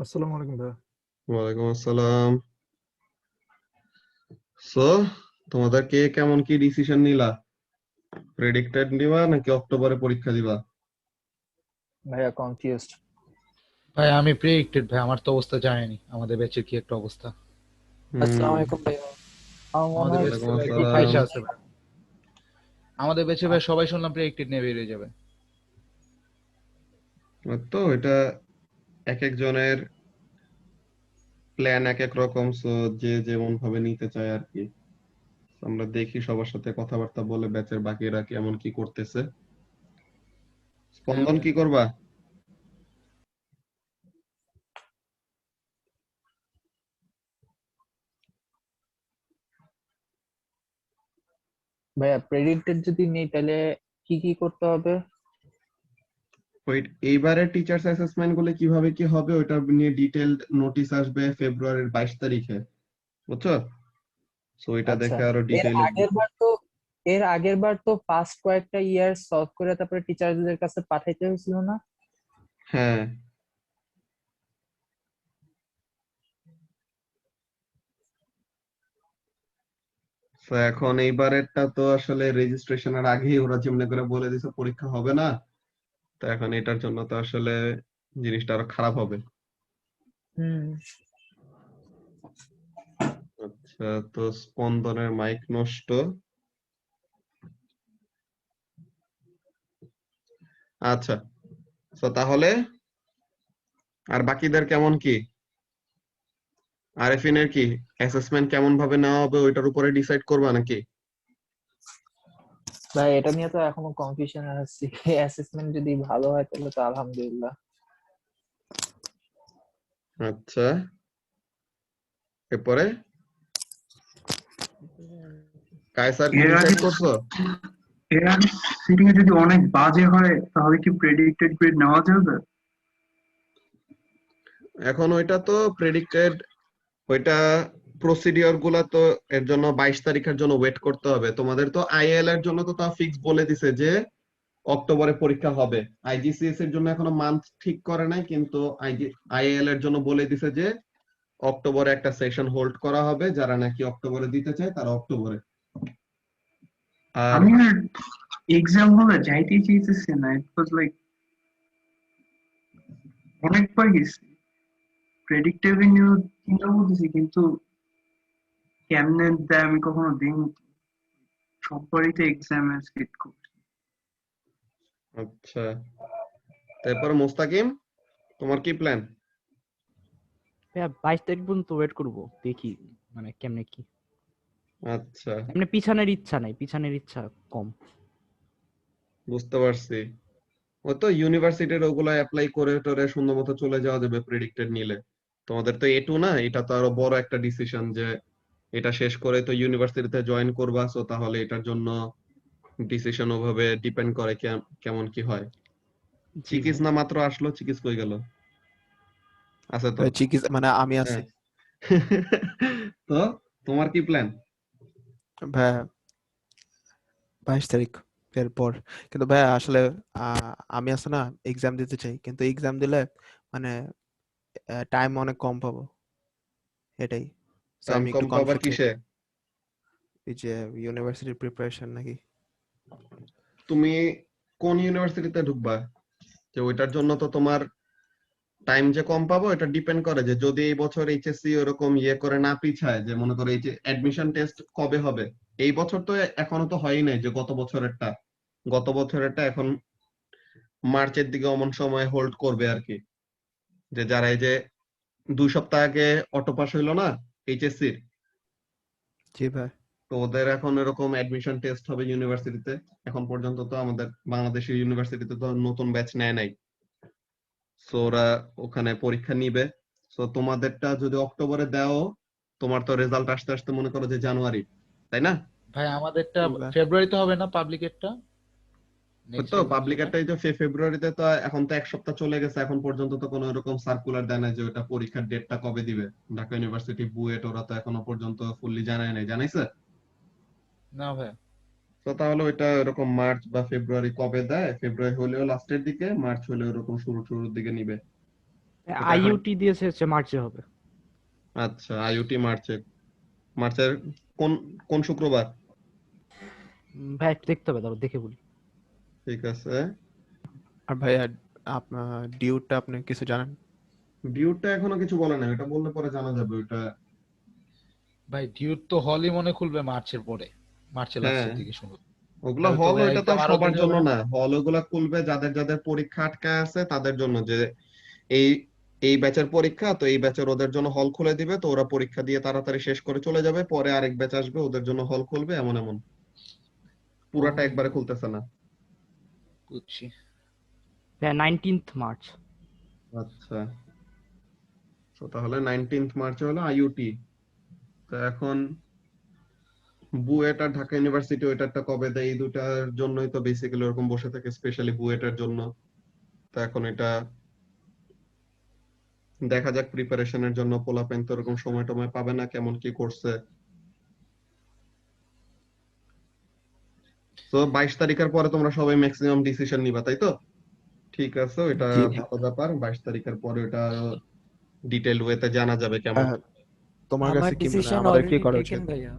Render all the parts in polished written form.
আসসালামু আলাইকুম ভাইয়া। ওয়ালাইকুম আসসালাম। সো তোমাদের কে কেমন কি ডিসিশন নিলা? প্রেডিক্টেড দিবা নাকি অক্টোবরে পরীক্ষা দিবা? ভাইয়া কনফিউজড। ভাই আমি প্রেডিক্টেড ভাই, আমার তো অবস্থা জানেনি আমাদের ব্যাচের কি একটা অবস্থা। হুম। আসসালামু আলাইকুম ভাইয়া। আমার মনে আমাদের হয় ব্যাচ ওয়ালাইকুম থেকে ভাই খুব আসসালাম। ফাইসা আছে ভাই। আমাদের ব্যাচে ভাই আ- সবাই শুনলাম প্রেডিক্টেড নিয়ে বেরিয়ে যাবে। তো এটা এক একজনের প্ল্যান এক এক রকম, সো যে যেমন ভাবে নিতে চায় আর কি। আমরা দেখি সবার সাথে কথাবার্তা বলে ব্যাচের বাকিরা কেমন কি করতেছে। হ্যাঁ স্পন্দন ভাই। কি করবা? ভাইয়া প্রেডিক্টেড যদি নেই তাহলে কি কি করতে হবে? ওয়েট, এইবারে টিচার্স অ্যাসেসমেন্ট গুলো কিভাবে কি হবে ওটা নিয়ে ডিটেইলড নোটিশ আসবে ফেব্রুয়ারির 22 তারিখে, বুঝছো? সো এটা আচ্ছা, দেখে আরো এর ডিটেইলে। আগের বার তো এর আগের বার তো ফার্স্ট কয়েকটা ইয়ার সলভ করে তারপরে টিচারদের কাছে পাঠাইতে হয়েছিল না? হ্যাঁ। তো এখন এইবারেরটা তো আসলে রেজিস্ট্রেশনের আগেই ওরা যেমনি করে বলে দিছে পরীক্ষা হবে না। তো এখন এটার জন্য তো আসলে জিনিসটা আরো খারাপ হবে। হুম। আচ্ছা, তো স্পন্দনের মাইক নষ্ট। আচ্ছা, তো তাহলে আর বাকিদের কেমন কি? আরেফিনের কি অ্যাসেসমেন্ট কেমন ভাবে নেওয়া হবে ওইটার উপরে ডিসাইড করবা নাকি? ভাই এটা নিয়ে তো এখনো কনফিউশন আছে। অ্যাসেসমেন্ট যদি ভালো হয় তাহলে তো আলহামদুলিল্লাহ। আচ্ছা, এরপরে কায়সার কি এর আগে ডিসাইড করছো? এর আগে সিটিং এ যদি অনেক বাজে হয় তাহলে কি প্রেডিক্টেড গ্রেড নেওয়া যাবে? এখন ওইটা তো প্রেডিক্টেড, ওইটা প্রসিডিওর গুলা তো এর জন্য 22 তারিখের জন্য ওয়েট করতে হবে। তোমাদের তো আইএল এর জন্য তো তা ফিক্স বলে দিছে যে অক্টোবরে পরীক্ষা হবে। আইজিসিএস এর জন্য এখনো মান্থ ঠিক করে নাই, কিন্তু আইএল এর জন্য বলে দিছে যে অক্টোবরে একটা সেশন হোল্ড করা হবে, যারা নাকি অক্টোবরে দিতে চায় তারা অক্টোবরে। আর আমি আর এক্সাম হলে যাইতেই চাইতেছি না। ইট ওয়াজ লাইক অনেকবার গেছি প্রেডিক্টেড নিয়ে চিন্তা করতেছি, কিন্তু কেমনে দেয় আমি কখনো দিইনি। সববারই তো এক্সামে সিট করছি। আচ্ছা, তারপর মোস্তাকিম, তোমার কি প্ল্যান? ভাইয়া 22 তারিখ পর্যন্ত ওয়েট করবো, দেখি মানে কেমনে কি। আচ্ছা, এমনি পিছানোর ইচ্ছা নাই, পিছানোর ইচ্ছা কম। বুঝতে পারছি। ও তো ইউনিভার্সিটির ওগুলা অ্যাপ্লাই করে টোরে সুন্দর মতো চলে যাওয়া যাবে প্রেডিক্টেড নিলে। তোমাদের তো এটু না, এটা তো আরো বড় একটা ডিসিশন যে এটা শেষ করে তো ইউনিভার্সিটিতে জয়েন করবা, সো তাহলে এটার জন্য ডিসিশন ওভাবে ডিপেন্ড করে কেমন কি হয়। জি চিকিস ভাই। না মাত্র আসলো, চিকিস কই গেল? আছে তো? চিকিৎসা মানে আমি আছি। হ্যাঁ। তো তোমার কি প্ল্যান? ভাইয়া 22 তারিখ এর পর। কিন্তু ভাইয়া আসলে আমি আছে না, এক্সাম দিতে চাই, কিন্তু এক্সাম দিলে মানে টাইম অনেক কম পাবো, এটাই। তো টাইম আমি কম একটু পাবার কনফ্লিক্টেড। কিসে? এই যে ইউনিভার্সিটির প্রিপারেশন নাকি। তুমি কোন ইউনিভার্সিটিতে ঢুকবা? যে ওইটার জন্য তো তোমার টাইম যে কম পাবো এটা ডিপেন্ড করে যে যদি এই বছর এইচএসসি ওরকম ইয়ে করে না পিছায়, যে মনে করো এই যে অ্যাডমিশন টেস্ট কবে হবে। এই বছর তো এখনো তো হয়ই নাই, যে গত বছরেরটা এখন মার্চের দিকে অমন সময় হোল্ড করবে আর কি। যে যারা এই যে 2 সপ্তাহ আগে অটো পাস হইলো না এইচএসসির, জি ভাই। তো ওদের এখন এরকম অ্যাডমিশন টেস্ট হবে ইউনিভার্সিটিতে। এখন পর্যন্ত তো আমাদের বাংলাদেশের ইউনিভার্সিটিতে তো নতুন ব্যাচ নেয় নাই, সো ওরা ওখানে পরীক্ষা নিবে। সো তোমাদেরটা যদি অক্টোবরে দাও, তোমার তো রেজাল্ট আসতে আসতে মনে করো যে জানুয়ারি, তাই না? ভাই আমাদেরটা জি ভাই। ফেব্রুয়ারিতে হবে না, পাবলিকেরটা ওই নেক্সট তো এক্সাম পাবলিক যেটা। একটা এই যে ফেব্রুয়ারিতে, তো এখন তো 1 সপ্তাহ চলে গেছে, এখন পর্যন্ত তো কোনো এরকম সার্কুলার দেয় না যে ওটা পরীক্ষার ডেটটা কবে দিবে। ঢাকা ইউনিভার্সিটি বুয়েট ওরা তো এখনো পর্যন্ত ফুললি জানায় নাই, জানাইছে? না ভাই। তো তাহলে ওইটা এরকম মার্চ বা ফেব্রুয়ারি কবে দেয়, ফেব্রুয়ারি হলেও লাস্টের দিকে, মার্চ হলেও এরকম শুরুর দিকে নিবে। এটা এখন আইইউটি দিয়েছে হচ্ছে মার্চে হবে। আচ্ছা আইইউটি মার্চের কোন কোন শুক্রবার? ভাই একটু দেখতে হবে, তারপর দেখে বলি। ঠিক আছে। আর ভাইয়া আপনার ডিউটা আপনি কিছু জানেন? ডিউটা এখনো কিছু বলে না, এটা বললে পরে জানা যাবে ওটা। ভাই ডিউট তো হলই মনে খুলবে মার্চের পরে, মার্চের হ্যাঁ লাস্টের দিকে শুনবো। ওগুলা তাহলে তো হল, ভাই ওইটা তো এক্সাম আর আরো সবার দেরি জন্য হবে না? না, হল ওগুলা খুলবে যাদের যাদের পরীক্ষা আটকায় আছে তাদের জন্য, যে এই এই ব্যাচের পরীক্ষা তো এই ব্যাচের ওদের জন্য হল খুলে দিবে, তো ওরা পরীক্ষা দিয়ে তাড়াতাড়ি শেষ করে চলে যাবে, পরে আরেক ব্যাচ আসবে ওদের জন্য হল খুলবে, এমন এমন ও পুরাটা একবারে খুলতেছে না। বুঝছি। হ্যাঁ 19th মার্চ। আচ্ছা তো তাহলে 19 মার্চ হলো আইইউটি। তো এখন বুয়েট আর ঢাকা ইউনিভার্সিটি ওইটারটা কবে দেয়, এই দুটার জন্যই তো বেসিক্যালি ওরকম বসে থাকে, স্পেশালি বুয়েটের জন্য। তো এখন এটা দেখা যাক, প্রিপারেশনের জন্য পোলাপেন তো ওরকম সময় টময় পাবে না, কেমন কি করছে। তো 22 তারিখের পরে তোমরা সবাই ম্যাক্সিমাম ডিসিশন নিবা, তাই তো? ঠিক আছে, ওইটা জি। ভালো ব্যাপার। 22 তারিখের পরে ওটা ডিটেইল ওয়েতে জানা যাবে কেমন। তোমার আমার কাছে কি মনে হয় ডিসিশন আমাদের কি অলরেডি করা টেকেন উচিত? ভাইয়া।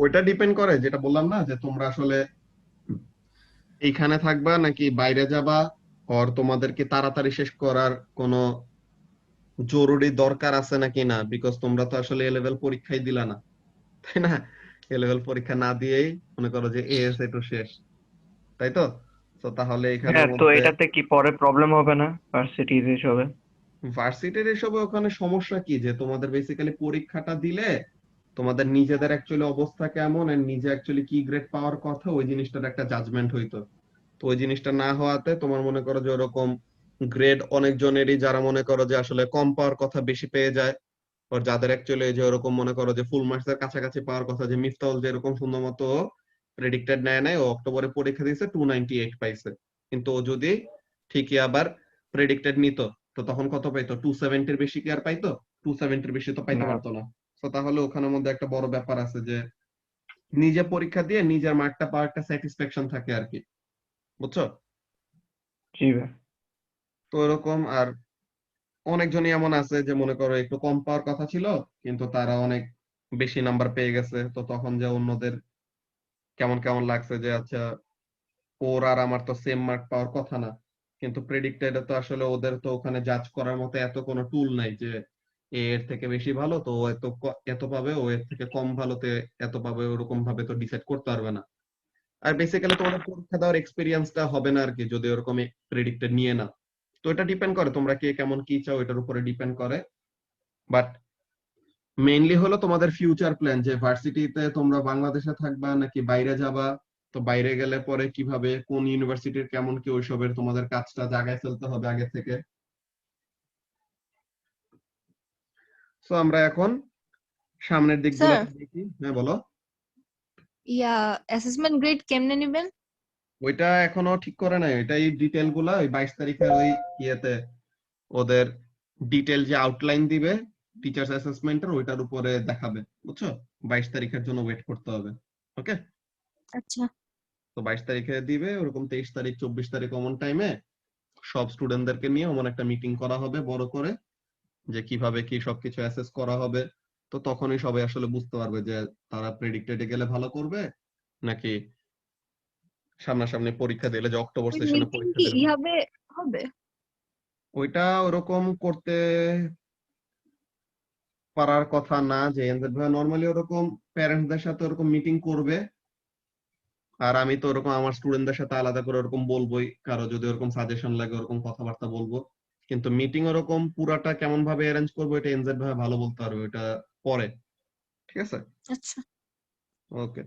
ওইটা ডিপেন্ড করে, যেটা বললাম না, যে তোমরা আসলে এইখানে থাকবা নাকি বাইরে যাবা, আর তোমাদের কি তাড়াতাড়ি শেষ করার কোনো জরুরি দরকার আছে নাকি না, বিকজ তোমরা তো আসলে এ লেভেল পরীক্ষাই দিলা না, তাই না? এ লেভেল পরীক্ষা না দিয়েই মনে করো যে এএসএ তো শেষ, তাই তো? তো তাহলে এখানের হ্যাঁ, তো মধ্যে এটাতে কি পরে প্রবলেম হবে না ভার্সিটির এসবে? ভার্সিটির এসবে ওখানে সমস্যা কি, যে তোমাদের বেসিক্যালি পরীক্ষাটা দিলে তোমাদের নিজেদের অ্যাকচুয়ালি অবস্থা কেমন আর নিজে অ্যাকচুয়ালি কি গ্রেড পাওয়ার কথা, ওই জিনিসটার একটা জাজমেন্ট হইতো। তো ওই জিনিসটা না হওয়াতে তোমার মনে করো যে ওরকম গ্রেড অনেকজনেরই, যারা মনে করো যে আসলে কম পাওয়ার কথা বেশি পেয়ে যায়, আর যাদের অ্যাকচুয়ালি যে ওরকম মনে করো যে ফুল মার্কস এর কাছাকাছি পাওয়ার কথা, যে মিফতাহুল যে এরকম সুন্দর মতো প্রেডিক্টেড নেয় নাই, ও অক্টোবরে পরীক্ষা দিয়েছে 298 পাইছে, কিন্তু ও যদি ঠিকই আবার প্রেডিক্টেড নিত তো তখন কত পাইতো? 270 বেশি কি আর পাইতো? 270 বেশি তো পাইতে না। পারতো না। তো তাহলে ওখানের মধ্যে একটা বড় ব্যাপার আছে, যে নিজে পরীক্ষা দিয়ে নিজের মার্কটা পাওয়ার একটা স্যাটিসফ্যাকশন থাকে আর কি, বুঝছো? জি ভাই। তো এরকম আর অনেকজনই এমন আছে যে মনে করো একটু কম পাওয়ার কথা ছিল, কিন্তু তারা অনেক বেশি নাম্বার পেয়ে গেছে, তো তখন যে অন্যদের কেমন কেমন লাগছে, যে আচ্ছা ওর আর আমার তো সেম মার্ক পাওয়ার কথা না, কিন্তু প্রেডিক্টেড তো আসলে ওদের তো ওখানে জাজ করার মতো এত কোনো টুল নাই, যে এ এর থেকে বেশি ভালো তো ও এত পাবে, ও এর থেকে কম ভালোতে এত পাবে, ওরকম ভাবে তো ডিসাইড করতে পারবে না। আর বেসিক্যালি তোমাদের পরীক্ষা দেওয়ার এক্সপিরিয়েন্সটা হবে না আর কি, যদি ওরকম প্রেডিক্টেড নিয়ে না। তো এটা ডিপেন্ড করে তোমরা কে কেমন কি চাও, এটার উপরে ডিপেন্ড করে। বাট মেইনলি হলো তোমাদের ফিউচার প্ল্যান, যে ভার্সিটিতে তোমরা বাংলাদেশে থাকবা নাকি বাইরে যাবা, তো বাইরে গেলে পরে কিভাবে কোন ইউনিভার্সিটির কেমন কি ওইসবের তোমাদের কাজটা জায়গায় ফেলতে হবে আগে থেকে। সো আমরা এখন সামনের দিকগুলো স্যার, দেখি। হ্যাঁ বলো। অ্যাসেসমেন্ট গ্রেড কেমনে নেবেন? ওইটা এখনো ঠিক করে নাই, এটাই ডিটেল গুলা ওই 22 তারিখের ওই ইয়েতে ওদের ডিটেল যে আউটলাইন দিবে টিচার্স অ্যাসেসমেন্টের, ওইটার উপরে দেখাবে, বুঝছো? 22 তারিখের জন্য ওয়েট করতে হবে। ওকে, আচ্ছা। তো 22 তারিখে দিবে, ওরকম 23 তারিখ 24 তারিখ অমন টাইমে সব স্টুডেন্টদেরকে নিয়ে অমন একটা মিটিং করা হবে বড় করে, যে কিভাবে কি সবকিছু অ্যাসেস করা হবে। তো তখনই সবাই আসলে বুঝতে পারবে যে তারা প্রেডিক্টেডে গেলে ভালো করবে নাকি সামনাসামনি পরীক্ষা দিলে, যে অক্টোবর ওই সেশনে মিটিং পরীক্ষা কি দিলে। ইহাবে হবে? ওইটা ওরকম করতে পারার কথা না, যে এনজেড ভাই নরমালি ওরকম প্যারেন্টসদের সাথে ওরকম মিটিং করবে, আর আমি তো ওরকম আমার স্টুডেন্টদের সাথে আলাদা করে ওরকম বলবোই, কারো যদি ওরকম সাজেশন লাগে ওরকম কথাবার্তা বলবো। কিন্তু মিটিং ওরকম পুরাটা কেমন ভাবে অ্যারেঞ্জ করবো এটা এনজেড ভাই ভালো বলতে পারবে, ওটা পরে। ঠিক আছে, আচ্ছা। ওকে।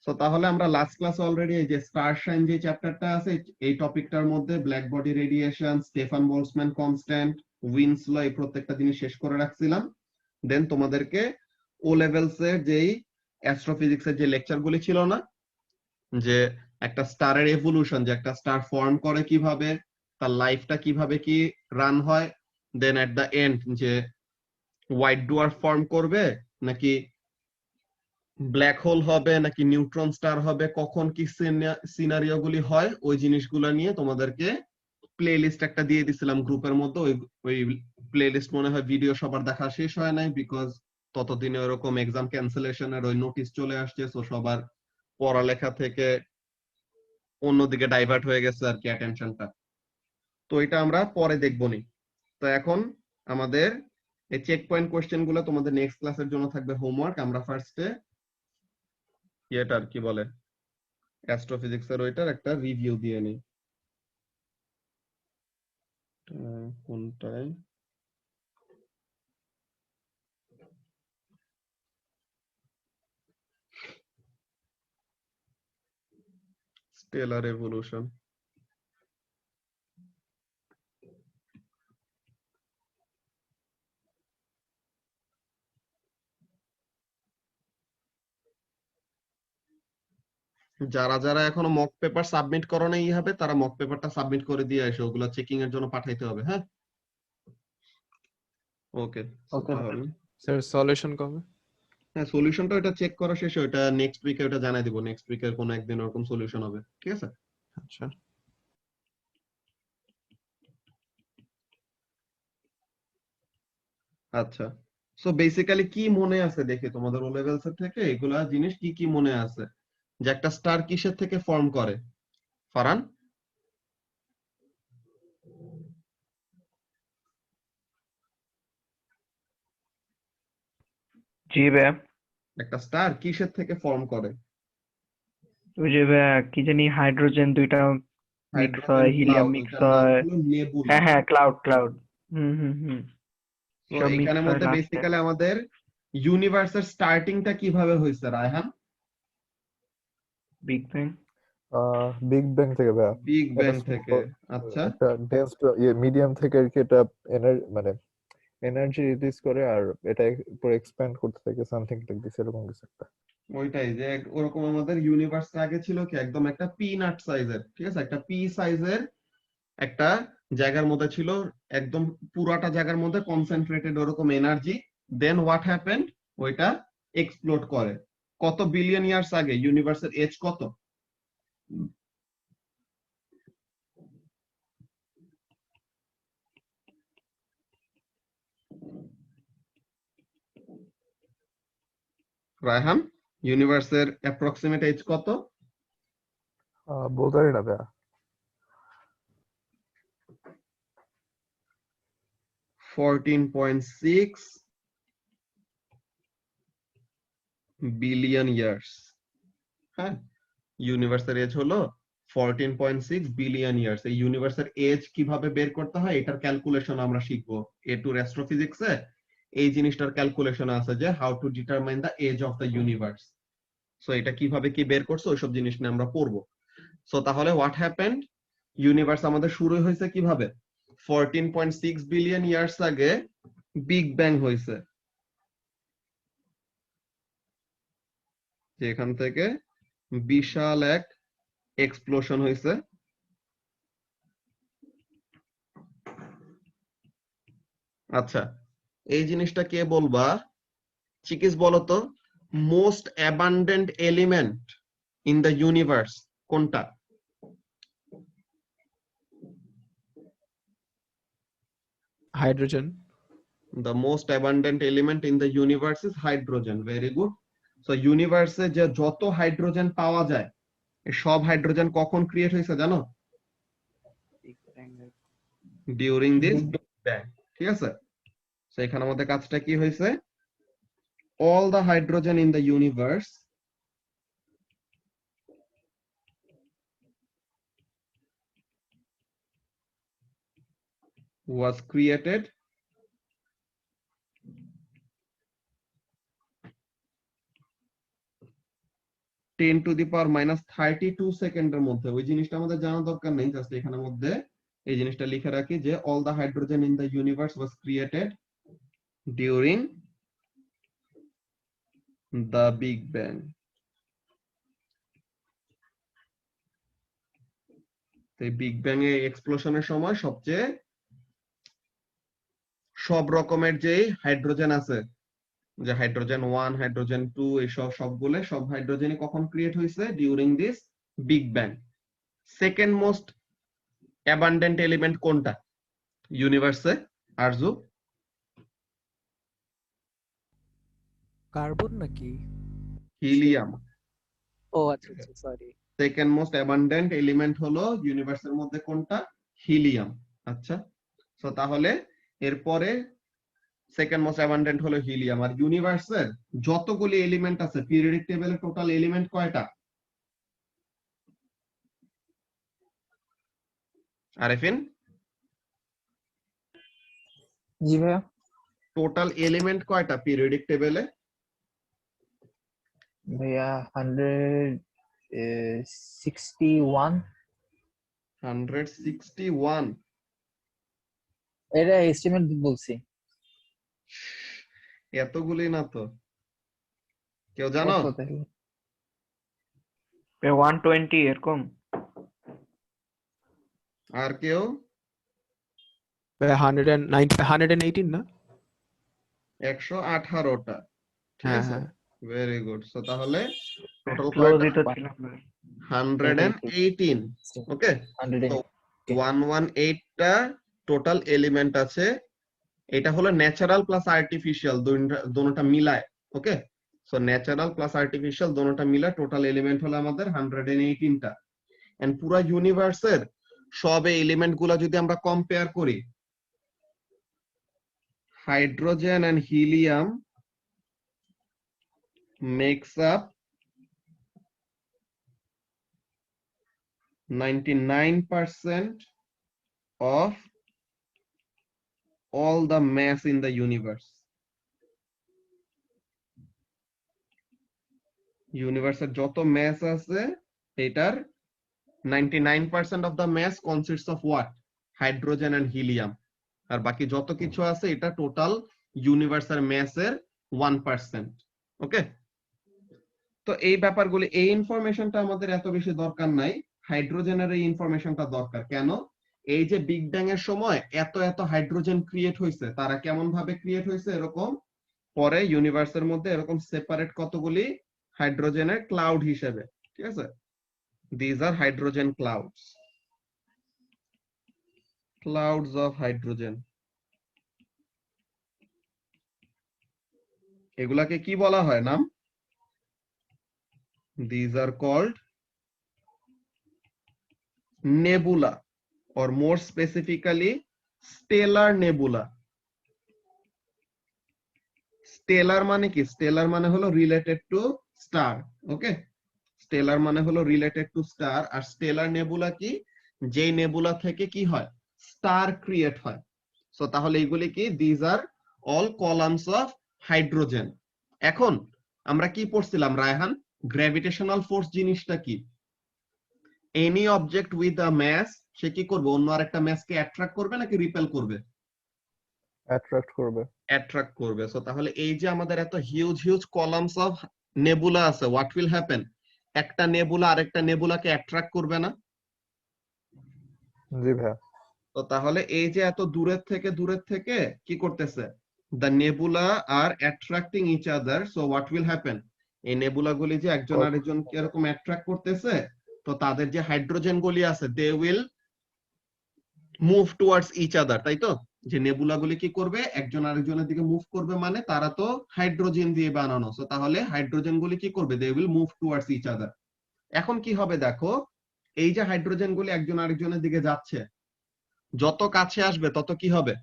সো তাহলে আমরা লাস্ট ক্লাসে অলরেডি এই যে স্টার শাইন যে চ্যাপ্টারটা আছে এই টপিকটার মধ্যে black body radiation, Stefan Boltzmann constant, Wien's law, এই প্রত্যেকটা জিনিস শেষ করে রাখছিলাম। দেন তোমাদেরকে ও লেভেলস এর যেই অ্যাস্ট্রোফিজিক্সের যে লেকচারগুলি ছিল না, যে একটা স্টারের এভলিউশন, যে একটা স্টার ফর্ম করে কিভাবে, তার লাইফটা কিভাবে কি রান হয়, দেন এট দ্য এন্ড যে হোয়াইট ডুয়ার্ফ ফর্ম করবে নাকি ব্ল্যাক হোল হবে নাকি নিউট্রন স্টার হবে, কখন কি সিনারিও গুলি হয়, ওই জিনিসগুলো নিয়ে তোমাদেরকে প্লে লিস্ট একটা দিয়ে দিছিলাম গ্রুপের মধ্যে, ওই প্লে লিস্ট মনে হয় ভিডিও সবার দেখা শেষ হয় নাই, বিকজ ততদিনে ওরকম এক্সাম ক্যান্সেলেশনের ওই নোটিশ চলে আসছে, সো সবার পড়ালেখা থেকে অন্যদিকে ডাইভার্ট হয়ে গেছে আর কি অ্যাটেনশনটা। তো এটা আমরা পরে দেখবো নি। তো এখন আমাদের এই চেক পয়েন্ট কোশ্চেন গুলো তোমাদের নেক্সট ক্লাসের জন্য থাকবে হোমওয়ার্ক। আমরা ফার্স্টে এটার কি বলে অ্যাস্ট্রোফিজিক্স এর ওইটার একটা রিভিউ দিয়ে নিই। কোনটায় স্টেলার এভোলিউশন। যারা যারা এখনো মক পেপার সাবমিট করো নাই হবে, তারা মক পেপারটা সাবমিট করে দিয়ে আসো, ওগুলো চেকিং এর জন্য পাঠাইতে হবে। হ্যাঁ, ওকে ওকে তাহলে স্যার সলিউশন কবে? হ্যাঁ, সলিউশনটা ওটা চেক করা শেষে ওটা নেক্সট উইকে ওটা জানাই দিব, নেক্সট উইকের কোনো একদিন ওরকম সলিউশন হবে, ঠিক আছে? আচ্ছা আচ্ছা, সো বেসিক্যালি কি মনে আছে দেখে তোমাদের ও লেভেলস এর থেকে এগুলা জিনিস কি কি মনে আছে, যে একটা স্টার কিসের থেকে ফর্ম করে? ফারহান? জি ভাইয়া, একটা স্টার কিসের থেকে ফর্ম করে? ওই যে ভাইয়া কি জানি হাইড্রোজেন দুইটা মিক্স হাইড্রোজেন হয়, হিলিয়াম ক্লাউড, মিক্স এটার নাম হয়। হলো নেবুলা। হ্যাঁ হ্যাঁ, ক্লাউড। হুম তো সব মিক্স এখানের হয় মধ্যে লাস্টে। বেসিক্যালি আমাদের ইউনিভার্সের স্টার্টিংটা কিভাবে হয়েছে Raihan? Big bang. Big bang থেকে ভাইয়া। বিগ একটা ব্যাং থেকে। আচ্ছা, একটা ডেন্স মিডিয়াম থেকে আর কি এটা মানে এনার্জি রিলিজ করে আর এটা পুরো এক্সপ্যান্ড করতে থাকে সামথিং লাইক দিস, এরকম কিছু একটা। ওইটাই যে ওরকম আমাদের ইউনিভার্স আগে ছিল কি একদম একটা পিনাট সাইজের, ঠিক আছে, একটা পি সাইজের একটা জায়গার মধ্যে ছিল, একদম পুরাটা জায়গার মধ্যে কনসেন্ট্রেটেড ওরকম এনার্জি। দেন হোয়াট হ্যাপেন্ড, ওইটা এক্সপ্লোড করে। কত বিলিয়ন ইয়ার্স আগে? ইউনিভার্সের এজ কত? রায়হান, ইউনিভার্সের অ্যাপ্রক্সিমেট এজ কত? বলতে পারি না ভাইয়া। 14.6 বিলিয়ন ইয়ার্স। হ্যাঁ, ইউনিভার্সের এজ হলো 14.6 বিলিয়ন ইয়ার্স। এই ইউনিভার্সের এজ কিভাবে বের করতে হয় এটার ক্যালকুলেশন আমরা শিখবো A2 অ্যাস্ট্রোফিজিক্সে। এই জিনিসটার ক্যালকুলেশন আছে যে how to determine the age of the universe. So এটা কিভাবে কি বের করছে ওইসব জিনিস নিয়ে আমরা পড়বো। সো তাহলে হোয়াট হ্যাপেন্ড, ইউনিভার্স আমাদের শুরু হয়েছে কিভাবে? 14.6 বিলিয়ন ইয়ার্স আগে বিগ ব্যাং হয়েছে, যেখান থেকে বিশাল এক এক্সপ্লোশন হয়েছে। আচ্ছা, এই জিনিসটা কে বলবা? চিকিস বলো তো, most abundant element in the universe কোনটা? Hydrogen. The most abundant element in the universe is hydrogen. Very good. So ইউনিভার্সে যে যত হাইড্রোজেন পাওয়া যায়, এই সব হাইড্রোজেন কখন ক্রিয়েট হয়েছে জানো? ডিউরিং দিস বিগ ব্যাং, ঠিক আছে? সো এখানে আমাদের কাজটা কি হয়েছে? All the hydrogen in the universe was created (10⁻32 সেকেন্ডের মধ্যে। ওই জিনিসটা আমাদের জানা দরকার নেই, জাস্ট এখানের মধ্যে এই জিনিসটা লিখে রাখি যে all the hydrogen in the universe was created during the Big Bang. এই বিগ ব্যাং এর এক্সপ্লোশনের সময় সবচেয়ে সব রকমের যে হাইড্রোজেন আছে, যে হাইড্রোজেন 1 হাইড্রোজেন 2 এইসব সবগুলো সব হাইড্রোজেনই কখন ক্রিয়েট হয়েছে? During this big bang. Second most abundant element কোনটা ইউনিভার্সে? আরজু, কার্বন নাকি? হিলিয়াম। ও আচ্ছা আচ্ছা, sorry. Second most abundant element হলো ইউনিভার্সের মধ্যে কোনটা? হিলিয়াম। আচ্ছা, তো তাহলে এরপরে সেকেন্ড মোস্ট অ্যাবান্ডেন্ট হলো হিলিয়াম। আর ইউনিভার্সের যতগুলি এলিমেন্ট আছে পিরিয়ডিক টেবিলে টোটাল এলিমেন্ট কয়টা? আরেফিন, জি ভাইয়া। টোটাল এলিমেন্ট কয়টা পিরিয়ডিক টেবিলে? ভাইয়া 161। 161? এটা এস্টিমেট বলছি। এতগুলি না তো, কেউ জানো? কত তাহলে? 120 এরকম। আর কেউ? 118 না? 118টা। ঠিক হ্যাঁ আছে, হ্যাঁ। Very good. সো তাহলে টোটাল ক্লোজই তো কয়টা? ছিল। 118। ওকে, তো 118টা টোটাল এলিমেন্ট আছে। এটা হলো ন্যাচারাল প্লাস আর্টিফিশিয়াল দুটোটা মিলায়। ওকে, সো ন্যাচারাল প্লাস আর্টিফিশিয়াল দুটোটা মিলায় টোটাল এলিমেন্ট হলো আমাদের 118টা। এন্ড পুরো ইউনিভার্সের সব এলিমেন্ট গুলা যদি আমরা কম্পেয়ার করি, hydrogen and helium makes up 99% of all the mass in the universe. ইউনিভার্সের যত ম্যাস আছে এটার 99% of the mass consists of what? Hydrogen and helium. আর বাকি যত কিছু আছে এটা টোটাল ইউনিভার্সের ম্যাসের 1%। ওকে, তো এই ব্যাপারগুলি, এই ইনফরমেশনটা আমাদের এত বেশি দরকার নাই। হাইড্রোজেনের এই ইনফরমেশনটা দরকার। কেন? এই যে বিগ ব্যাং এর সময় এত এত হাইড্রোজেন ক্রিয়েট হয়েছে, তারা কেমন ভাবে ক্রিয়েট হয়েছে? এরকম পরে ইউনিভার্সের মধ্যে এরকম সেপারেট কতগুলি হাইড্রোজেনের ক্লাউড হিসেবে। ঠিক আছে, these are hydrogen clouds, clouds of hydrogen. এগুলাকে কি বলা হয় নাম? These are called nebula, or more specifically stellar nebula. Stellar মানে কি? Stellar মানে হলো related to star. Okay, stellar মানে হলো related to star। R stellar nebula কি? যেই নেবুলা থেকে কি হয়? স্টার ক্রিয়েট হয়। সো তাহলে এগুলি কি? These are all columns of hydrogen. এখন আমরা কি পড়ছিলাম রায়হান? গ্র্যাভিটেশনাল ফোর্স জিনিসটা কি? Any object with a mass, সে কি করবে? অন্য আরেকটা ম্যাসকে অ্যাট্রাক্ট করবে নাকি রিপেল করবে? অ্যাট্রাক্ট করবে। অ্যাট্রাক্ট করবে। সো তাহলে এই যে আমাদের এত huge huge columns of nebula আছে, হোয়াট উইল হ্যাপেন? একটা নেবুলা আরেকটা নেবুলাকে অ্যাট্রাক্ট করবে না? জি ভাইয়া। তো তাহলে এই যে এত দূরের থেকে কি করতেছে? The nebula are attracting each other. So what will happen? এই নেবুলা গুলি যে একজন আরেকজনকে এরকম অ্যাট্রাক্ট করতেছে, তো তাদের যে হাইড্রোজেন গুলি আছে they will move towards each other, তাই তো? যে নেবুলা গুলি কি করবে? একজন আরেকজনের দিকে মুভ করবে, মানে তারা তো হাইড্রোজেন দিয়ে বানানো। সো তাহলে হাইড্রোজেন গুলি কি করবে? They will move towards each other. এখন কি হবে দেখো, এই যে হাইড্রোজেন গুলি একজন আরেকজনের দিকে যাচ্ছে, যত কাছে আসবে তত কি হবে?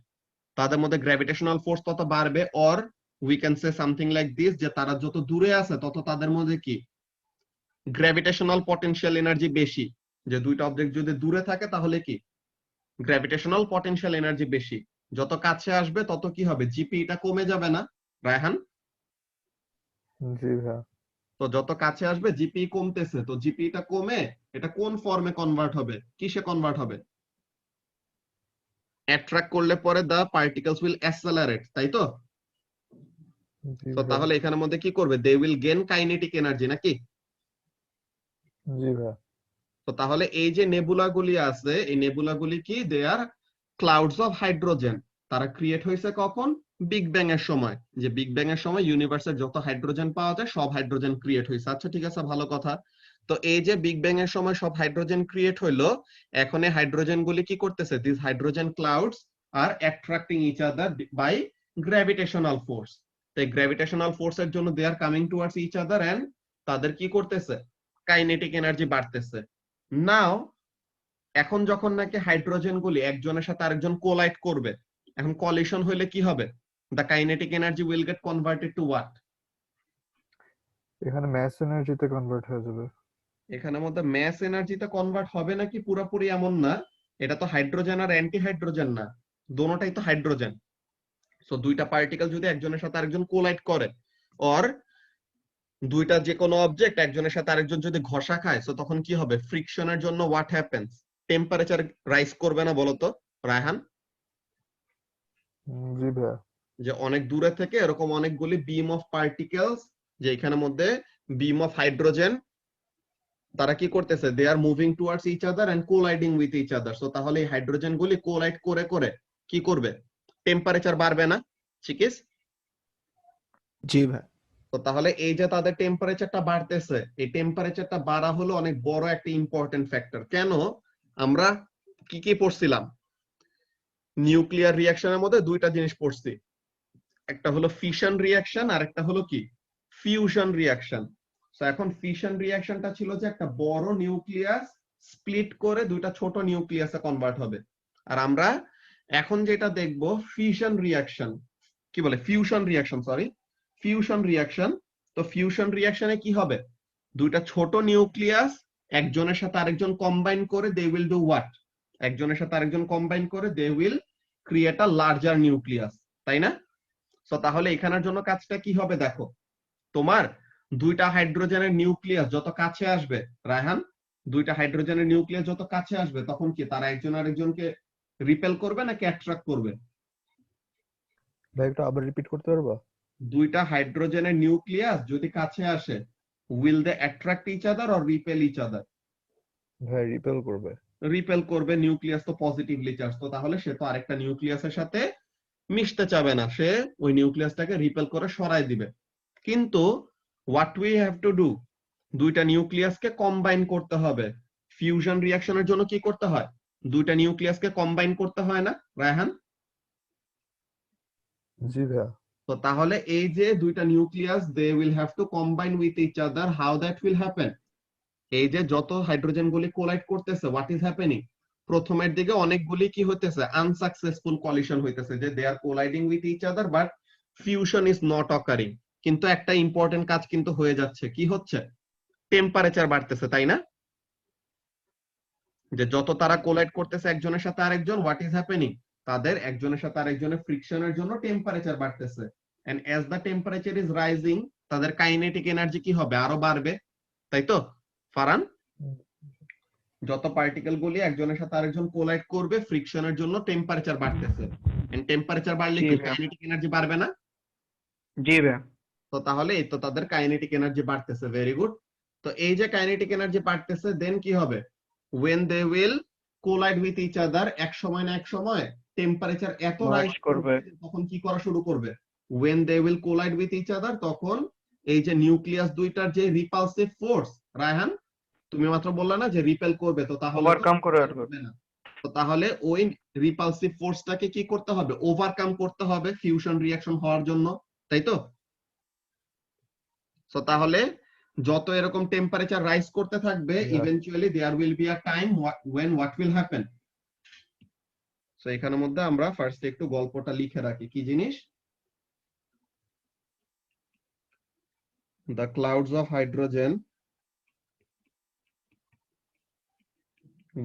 তাদের মধ্যে গ্র্যাভিটেশনাল ফোর্স তত বাড়বে। Or we can say something like this, যে তারা যত দূরে আছে তত তাদের মধ্যে কি? গ্র্যাভিটেশনাল পটেনশিয়াল এনার্জি বেশি। যে দুইটা অবজেক্ট যদি দূরে থাকে তাহলে কি? গ্র্যাভিটেশনাল পটেনশিয়াল এনার্জি বেশি। যত কাছে আসবে তত কি হবে? জিপিটা কমে যাবে না রায়হান? জি ভাইয়া। তো যত কাছে আসবে জিপি কমতেছে, তো জিপিটা কমে এটা কোন ফর্মে কনভার্ট হবে? কিসে কনভার্ট হবে? অ্যাট্রাক্ট করলে পরে দা পার্টিকেলস উইল অ্যাক্সেলারেট, তাই তো? জি তো ভাইয়া। তাহলে এখানের মধ্যে কি করবে? They will gain kinetic energy, নাকি? জি ভাইয়া। তো তাহলে এই যে নেবুলাগুলি আছে, এই নেবুলাগুলি কি? দে আর ক্লাউডস অফ হাইড্রোজেন। তারা ক্রিয়েট হয়েছে কখন? বিগ ব্যাং এর সময়। যে বিগ ব্যাং এর সময় ইউনিভার্সের যত হাইড্রোজেন পাওয়া যায় সব হাইড্রোজেন ক্রিয়েট হয়েছে। আচ্ছা ঠিক আছে, ভালো কথা। তো এই যে বিগ ব্যাং এর সময় সব হাইড্রোজেন ক্রিয়েট হইলো, এখন এই হাইড্রোজেন গুলি কি করতেছে, this hydrogen clouds are attracting each other by gravitational force. তো এই গ্র্যাভিটেশনাল ফোর্স এর জন্য they are coming towards each other and তাদের কি করতেছে, কাইনেটিক এনার্জি বাড়তেছে। নাও এখন যখন নাকি হাইড্রোজেন গুলি একজনের সাথে আরেকজন কোলাইড করবে, এখন কলিশন হইলে কি হবে, the kinetic energy will get converted to what? এখানে ম্যাস এনার্জিতে কনভার্ট হয়ে যাবে। এখানের মধ্যে ম্যাস এনার্জিতে কনভার্ট হবে নাকি পুরোপুরি এমন না, এটা তো হাইড্রোজেন আর অ্যান্টি হাইড্রোজেন না, দোনোটাই তো হাইড্রোজেন। সো দুইটা পার্টিকেল যদি একজনের সাথে আরেকজন কোলাইড করে, অর দুইটা যে কোনো অবজেক্ট একজনের সাথে আরেকজন যদি ঘষা খায়, সো তখন কি হবে, ফ্রিকশনের জন্য হোয়াট হ্যাপেন্স, টেম্পারেচার রাইজ করবে না বলতো রায়হান? জি ভাইয়া। যে অনেক দূরে থেকে এরকম অনেকগুলি বিম অফ পার্টিকেলস, যে এখানের মধ্যে বিম অফ হাইড্রোজেন, তারা কি করতেছে, they are moving towards each other and colliding with each other. So তাহলে এই হাইড্রোজেন গুলি কোলাইড করে করে কি করবে, টেম্পারেচার বাড়বে না? চিকিস? জি ভাই। তো তাহলে এই যে তাদের টেম্পারেচারটা বাড়তেছে, এই টেম্পারেচারটা বাড়া হলো অনেক বড় একটা ইম্পর্টেন্ট ফ্যাক্টর। কেন? আমরা কি কি পড়ছিলাম, নিউক্লিয়ার রিঅ্যাকশনের মধ্যে দুইটা জিনিস পড়ছি, একটা হলো ফিশন রিঅ্যাকশন আর একটা হলো কি, ফিউশন রিঅ্যাকশন। তো এখন ফিশন রিঅ্যাকশনটা ছিল যে একটা বড় নিউক্লিয়াস স্প্লিট করে দুইটা ছোট নিউক্লিয়াসে কনভার্ট হবে, আর আমরা এখন যেটা দেখব ফিশন রিঅ্যাকশন, কি বলে, fusion reaction, sorry, fusion reaction. তো ফিউশন রিঅ্যাকশনে কি হবে, দুইটা ছোট নিউক্লিয়াস একজনের সাথে আরেকজন কম্বাইন করে দে উইল ডু হোয়াট, একজনের সাথে আরেকজন কম্বাইন করে they will create a larger nucleus, তাই না? সো তাহলে এখানের জন্য কাজটা কি হবে দেখো, তোমার দুইটা হাইড্রোজেনের নিউক্লিয়াস যত কাছে আসবে, রায়হান, দুইটা হাইড্রোজেনের নিউক্লিয়াস যত কাছে আসবে তখন কি তারা একজন আরেকজনকে রিপেল করবে নাকি অ্যাট্রাক্ট করবে? ভাই একটু আবার রিপিট করতে পারবা? দুইটা হাইড্রোজেনের নিউক্লিয়াস যদি কাছে আসে, will they attract each other or repel each other? ভাই রিপেল করবে। রিপেল করবে, নিউক্লিয়াস তো পজিটিভলি চার্জ, তো তাহলে সে তো আরেকটা নিউক্লিয়াসের সাথে মিশতে চাবে না, সে ওই নিউক্লিয়াসটাকে রিপেল করে সরাই দিবে। কিন্তু what we have to do, দুইটা নিউক্লিয়াসকে কম্বাইন করতে হবে। ফিউশন রিঅ্যাকশনের জন্য কি করতে হয়, দুইটা নিউক্লিয়াসকে কম্বাইন করতে হয় না রায়হান? জি ভাইয়া। তো তাহলে এই যে দুইটা nucleus they will have to combine with each other, how that will happen, এই যে যত হাইড্রোজেন গুলি কোলাইড করতেছে, হোয়াট ইজ হ্যাপেনিং, প্রথমের দিকে অনেকগুলি কি হইতেছে, আনসাকসেসফুল কলিশন হইতেছে, যে they are colliding with each other but fusion is not occurring. কিন্তু একটা ইম্পর্টেন্ট কাজ কিন্তু হয়ে যাচ্ছে, কি হচ্ছে, টেম্পারেচার বাড়তেছে, তাই না? যে যত তারা কোলাইড করতেছে একজনের সাথে আরেকজন, হোয়াট ইজ হ্যাপেনিং, তাদের একজনের সাথে আরেকজনের ফ্রিকশনের জন্য টেম্পারেচার বাড়তেছে, and as the temperature is rising তাদের কাইনেটিক এনার্জি কি হবে, আরো বাড়বে, তাই তো ফারহান? যত পার্টিকেল গুলি একজনের সাথে আরেকজন কোলাইড করবে, ফ্রিকশনের জন্য টেম্পারেচার বাড়তেছে, এন্ড টেম্পারেচার বাড়লে কি কাইনেটিক এনার্জি বাড়বে না? জি ভাইয়া। তো তাহলে এই তো তাদের কাইনেটিক এনার্জি বাড়তেছে, ভেরি গুড। তো এই যে কাইনেটিক এনার্জি বাড়তেছে, দেন কি হবে, when they will collide with each other, এক সময় না এক সময় টেম্পারেচার এত রাইজ করবে, তখন কি করা শুরু করবে, when they will collide with each other, তখন এই যে নিউক্লিয়াস দুইটার যে রিপালসিভ ফোর্স, রায়হান তুমি মাত্র বললা না যে রিপেল করবে, তো তাহলে ওভারকাম করে না, তো তাহলে ওই রিপালসিভ ফোর্সটাকে কি করতে হবে, ওভারকাম করতে হবে ফিউশন রিঅ্যাকশন হওয়ার জন্য, তাই তো? সো তাহলে যত এরকম টেম্পারেচার রাইজ করতে থাকবে, eventually there will be a time when what will happen. So এখানের মধ্যে আমরা ফার্স্ট একটু গল্পটা লিখে রাখি, কি জিনিস, the clouds of hydrogen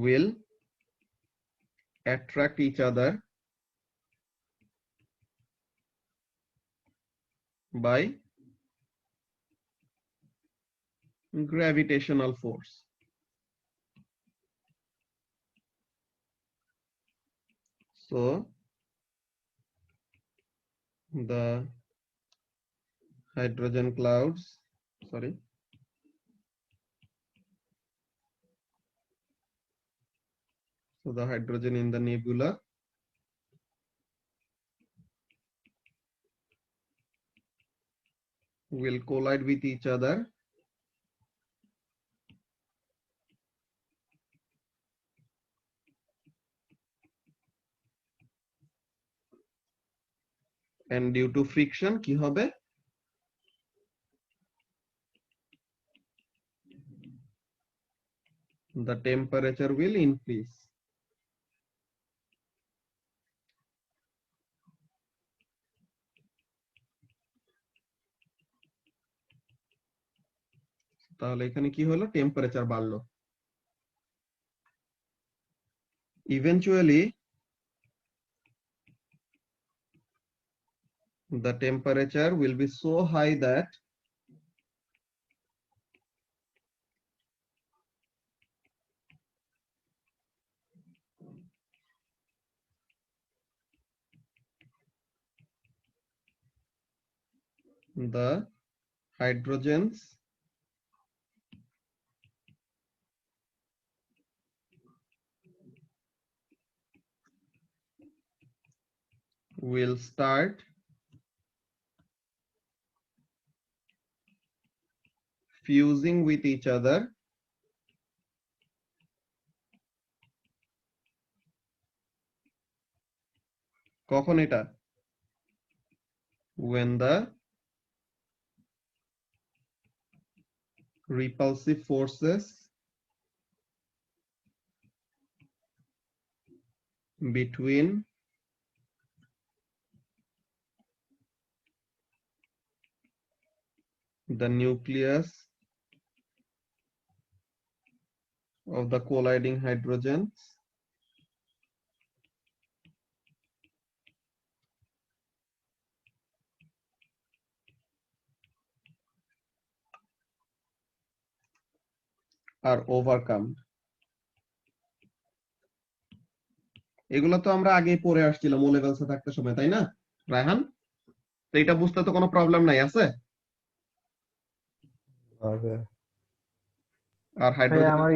will attract each other by gravitational force. So the hydrogen clouds, sorry, so the hydrogen in the nebula will collide with each other and due to friction কি হবে? The temperature will increase. তাহলে এখানে কি হলো? Temperature বাড়লো। Eventually, the temperature will be so high that the hydrogens will start fusing with each other কখন এটা? When the repulsive forces between the nucleus of the colliding hydrogens are overcome. এগুলো তো আমরা আগেই পড়ে আসছিলাম ও লেভেলসে থাকতে সময়, তাই না রায়হান? তো এটা বুঝতে তো কোনো প্রবলেম নাই আছে? হবে আর ভাই হাইড্রোজেন আমার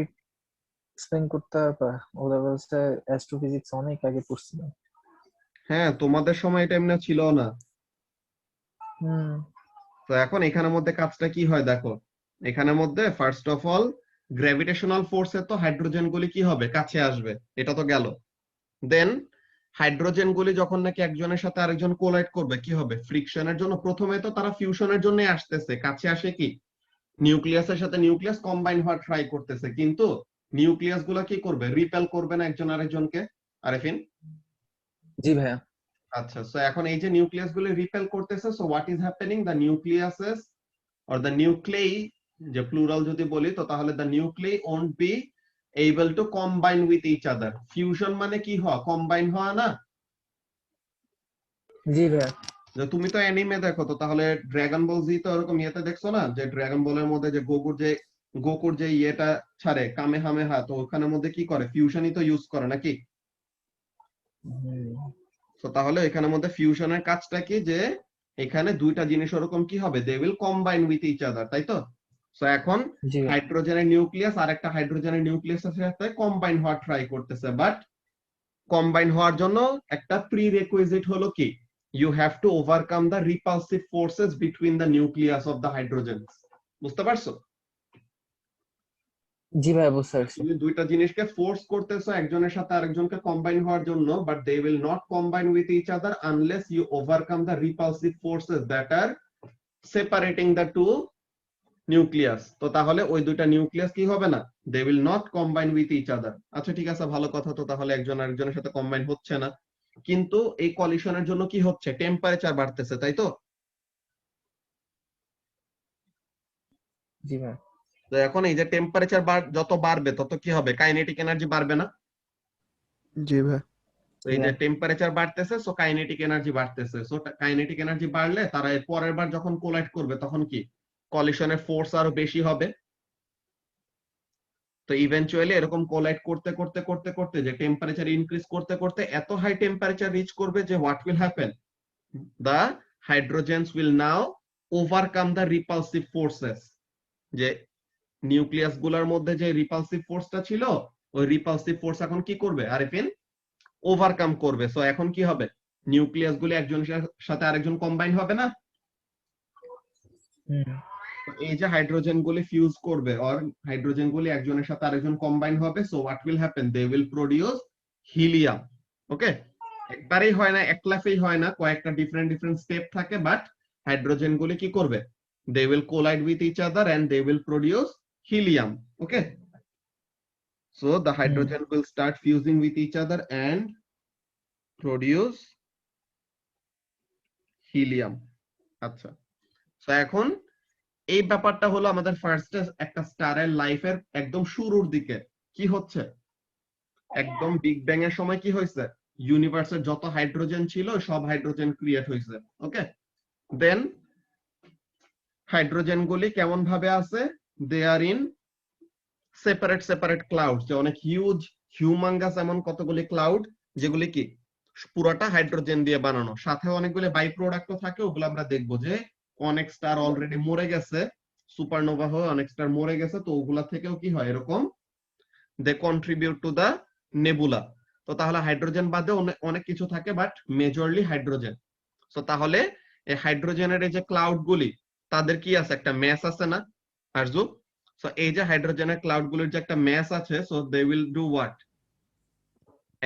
এক্সপ্লেইন করতে পারবা? ও লেভেলসে অ্যাস্ট্রোফিজিক্স অনেক আগে পড়ছিলাম। হ্যাঁ, তোমাদের সময় এটা এমনি ছিল না। তো এখন এখানের মধ্যে কাজটা কি হয় দেখো, এখানের মধ্যে ফার্স্ট অফ অল গ্র্যাভিটেশনাল ফোর্সে তো হাইড্রোজেন গুলি কি হবে? কাছে আসবে, এটা তো গেল। দেন হাইড্রোজেন গুলি যখন নাকি একজনের সাথে আরেকজন কোলাইড করবে কি হবে? ফ্রিকশনের জন্য প্রথমে তো তারা ফিউশনের জন্য আসতেছে, কাছে আসে কি নিউক্লিয়াসের সাথে নিউক্লিয়াস কম্বাইন হওয়ার ট্রাই করতেছে, কিন্তু নিউক্লিয়াস গুলা কি করবে? রিপেল করবে না একজন আরেকজনকে? আরেফিন? জি ভাইয়া। আচ্ছা, সো এখন এই যে নিউক্লিয়াস গুলো রিপেল করতেছে, so what is happening? The nucleuses or the nuclei, যে প্লুরাল যদি বলি তো তাহলে the nuclei won't be able to combine with each other. Fusion মানে কি হওয়া? কম্বাইন হওয়া না? জি ভাইয়া। যে তুমি তো অ্যানিমে দেখো, তো তাহলে ড্রাগন বল জি তো এরকম ইয়েতে দেখছো না, যে ড্রাগন বলের মধ্যে যে গোকুর যে ইয়েটা ছাড়ে কামেহামেহা, তো ওখানের মধ্যে কি করে? ফিউশনই তো ইউজ করে নাকি? তো তাহলে এখানের মধ্যে ফিউশনের কাজটা কি? যে এখানে দুইটা জিনিস ওরকম কি হবে? They will combine with each other, তাই তো? সো এখন হাইড্রোজেনের নিউক্লিয়াস আর একটা হাইড্রোজেনের নিউক্লিয়াসের সাথে কম্বাইন হওয়ার ট্রাই করতেছে, বাট কম্বাইন হওয়ার জন্য একটা প্রি রিকুইজিট হলো কি? You have to overcome the repulsive forces between the nucleus of the hydrogens. বুঝতে পারছো? জি ভাই, বুঝতে পারছি। তুমি দুইটা জিনিসকে ফোর্স করতেছো একজনের সাথে আরেকজনকে কম্বাইন হওয়ার জন্য, but they will not combine with each other unless you overcome the repulsive forces that are separating the two nucleus. তো তাহলে ওই দুইটা নিউক্লিয়াস কি হবে না? They will not combine with each other. আচ্ছা ঠিক আছে, ভালো কথা। তো তাহলে একজন আরেকজনের সাথে কম্বাইন হচ্ছে না, কিন্তু এই কলিশনের জন্য কি হচ্ছে? টেম্পারেচার বাড়তেছে, তাই তো? জি ভাই। তো এখন এই যে টেম্পারেচার যত বাড়বে তত কি হবে? কাইনেটিক এনার্জি বাড়বে না? জি ভাই। তো এই যে টেম্পারেচার বাড়তেছে, সো কাইনেটিক এনার্জি বাড়তেছে। সো কাইনেটিক এনার্জি বাড়লে তারা এর পরের বার যখন কোলাইড করবে তখন কি কলিশনের ফোর্স আরো বেশি হবে। তো ইভেন্চুয়ালি এরকম কোলাইড করতে করতে করতে করতে যে টেম্পারেচার ইনক্রিজ করতে করতে এত হাই টেম্পারেচার রিচ করবে যে what will happen? The hydrogens will now overcome the repulsive forces. যে নিউক্লিয়াস গুলার মধ্যে যে রিপালসিভ ফোর্সটা ছিল, ওই রিপালসিভ ফোর্স এখন কি করবে? আরিফিন, ওভারকাম করবে। সো এখন কি হবে? নিউক্লিয়াস গুলি একজনের সাথে আরেকজন কম্বাইন হবে না? এই যে হাইড্রোজেন গুলি ফিউজ করবে আর হাইড্রোজেন গুলি একজনের সাথে আরেকজন কম্বাইন হবে, so what will happen? They will produce helium. Okay, একবারেই হয় না, এক লাফেই হয় না, কয়েকটা ডিফারেন্ট ডিফারেন্ট স্টেপ থাকে, বাট হাইড্রোজেন গুলি কি করবে, they will collide with each other and they will produce helium. Okay, so the hydrogen will start fusing with each other and produce helium. আচ্ছা, তো এখন এই ব্যাপারটা হলো আমাদের ফার্স্ট একটা স্টারের লাইফের একদম শুরুর দিকে কি হচ্ছে, একদম বিগ ব্যাং এর সময় কি হয়েছে, ইউনিভার্সের যত হাইড্রোজেন ছিল সব হাইড্রোজেন ক্রিয়েট হয়েছে। ওকে, দেন হাইড্রোজেন গুলি কেমন ভাবে আছে, দে আর ইন সেপারেট সেপারেট ক্লাউড, যে অনেক হিউজ হিউমাঙ্গাস এমন কতগুলি ক্লাউড যেগুলি কি পুরোটা হাইড্রোজেন দিয়ে বানানো, সাথে অনেকগুলি বাই প্রোডাক্টও থাকে, ওগুলো আমরা দেখবো। যে অনেক স্টার অলরেডি মরে গেছে, সুপারনোভা হয়ে অনেক স্টার মরে গেছে, তো ওগুলা থেকেও কি হয় এরকম, দে কন্ট্রিবিউট টু দা নেবুলা। তো তাহলে হাইড্রোজেন বাদে অনেক কিছু থাকে, বাট মেজরলি হাইড্রোজেন। তো তাহলে এই হাইড্রোজেনের এই যে ক্লাউড গুলি, তাদের কি আছে, একটা ম্যাস আছে না আরজু? সো এই যে হাইড্রোজেনের ক্লাউড গুলির যে একটা ম্যাস আছে, so they will do what,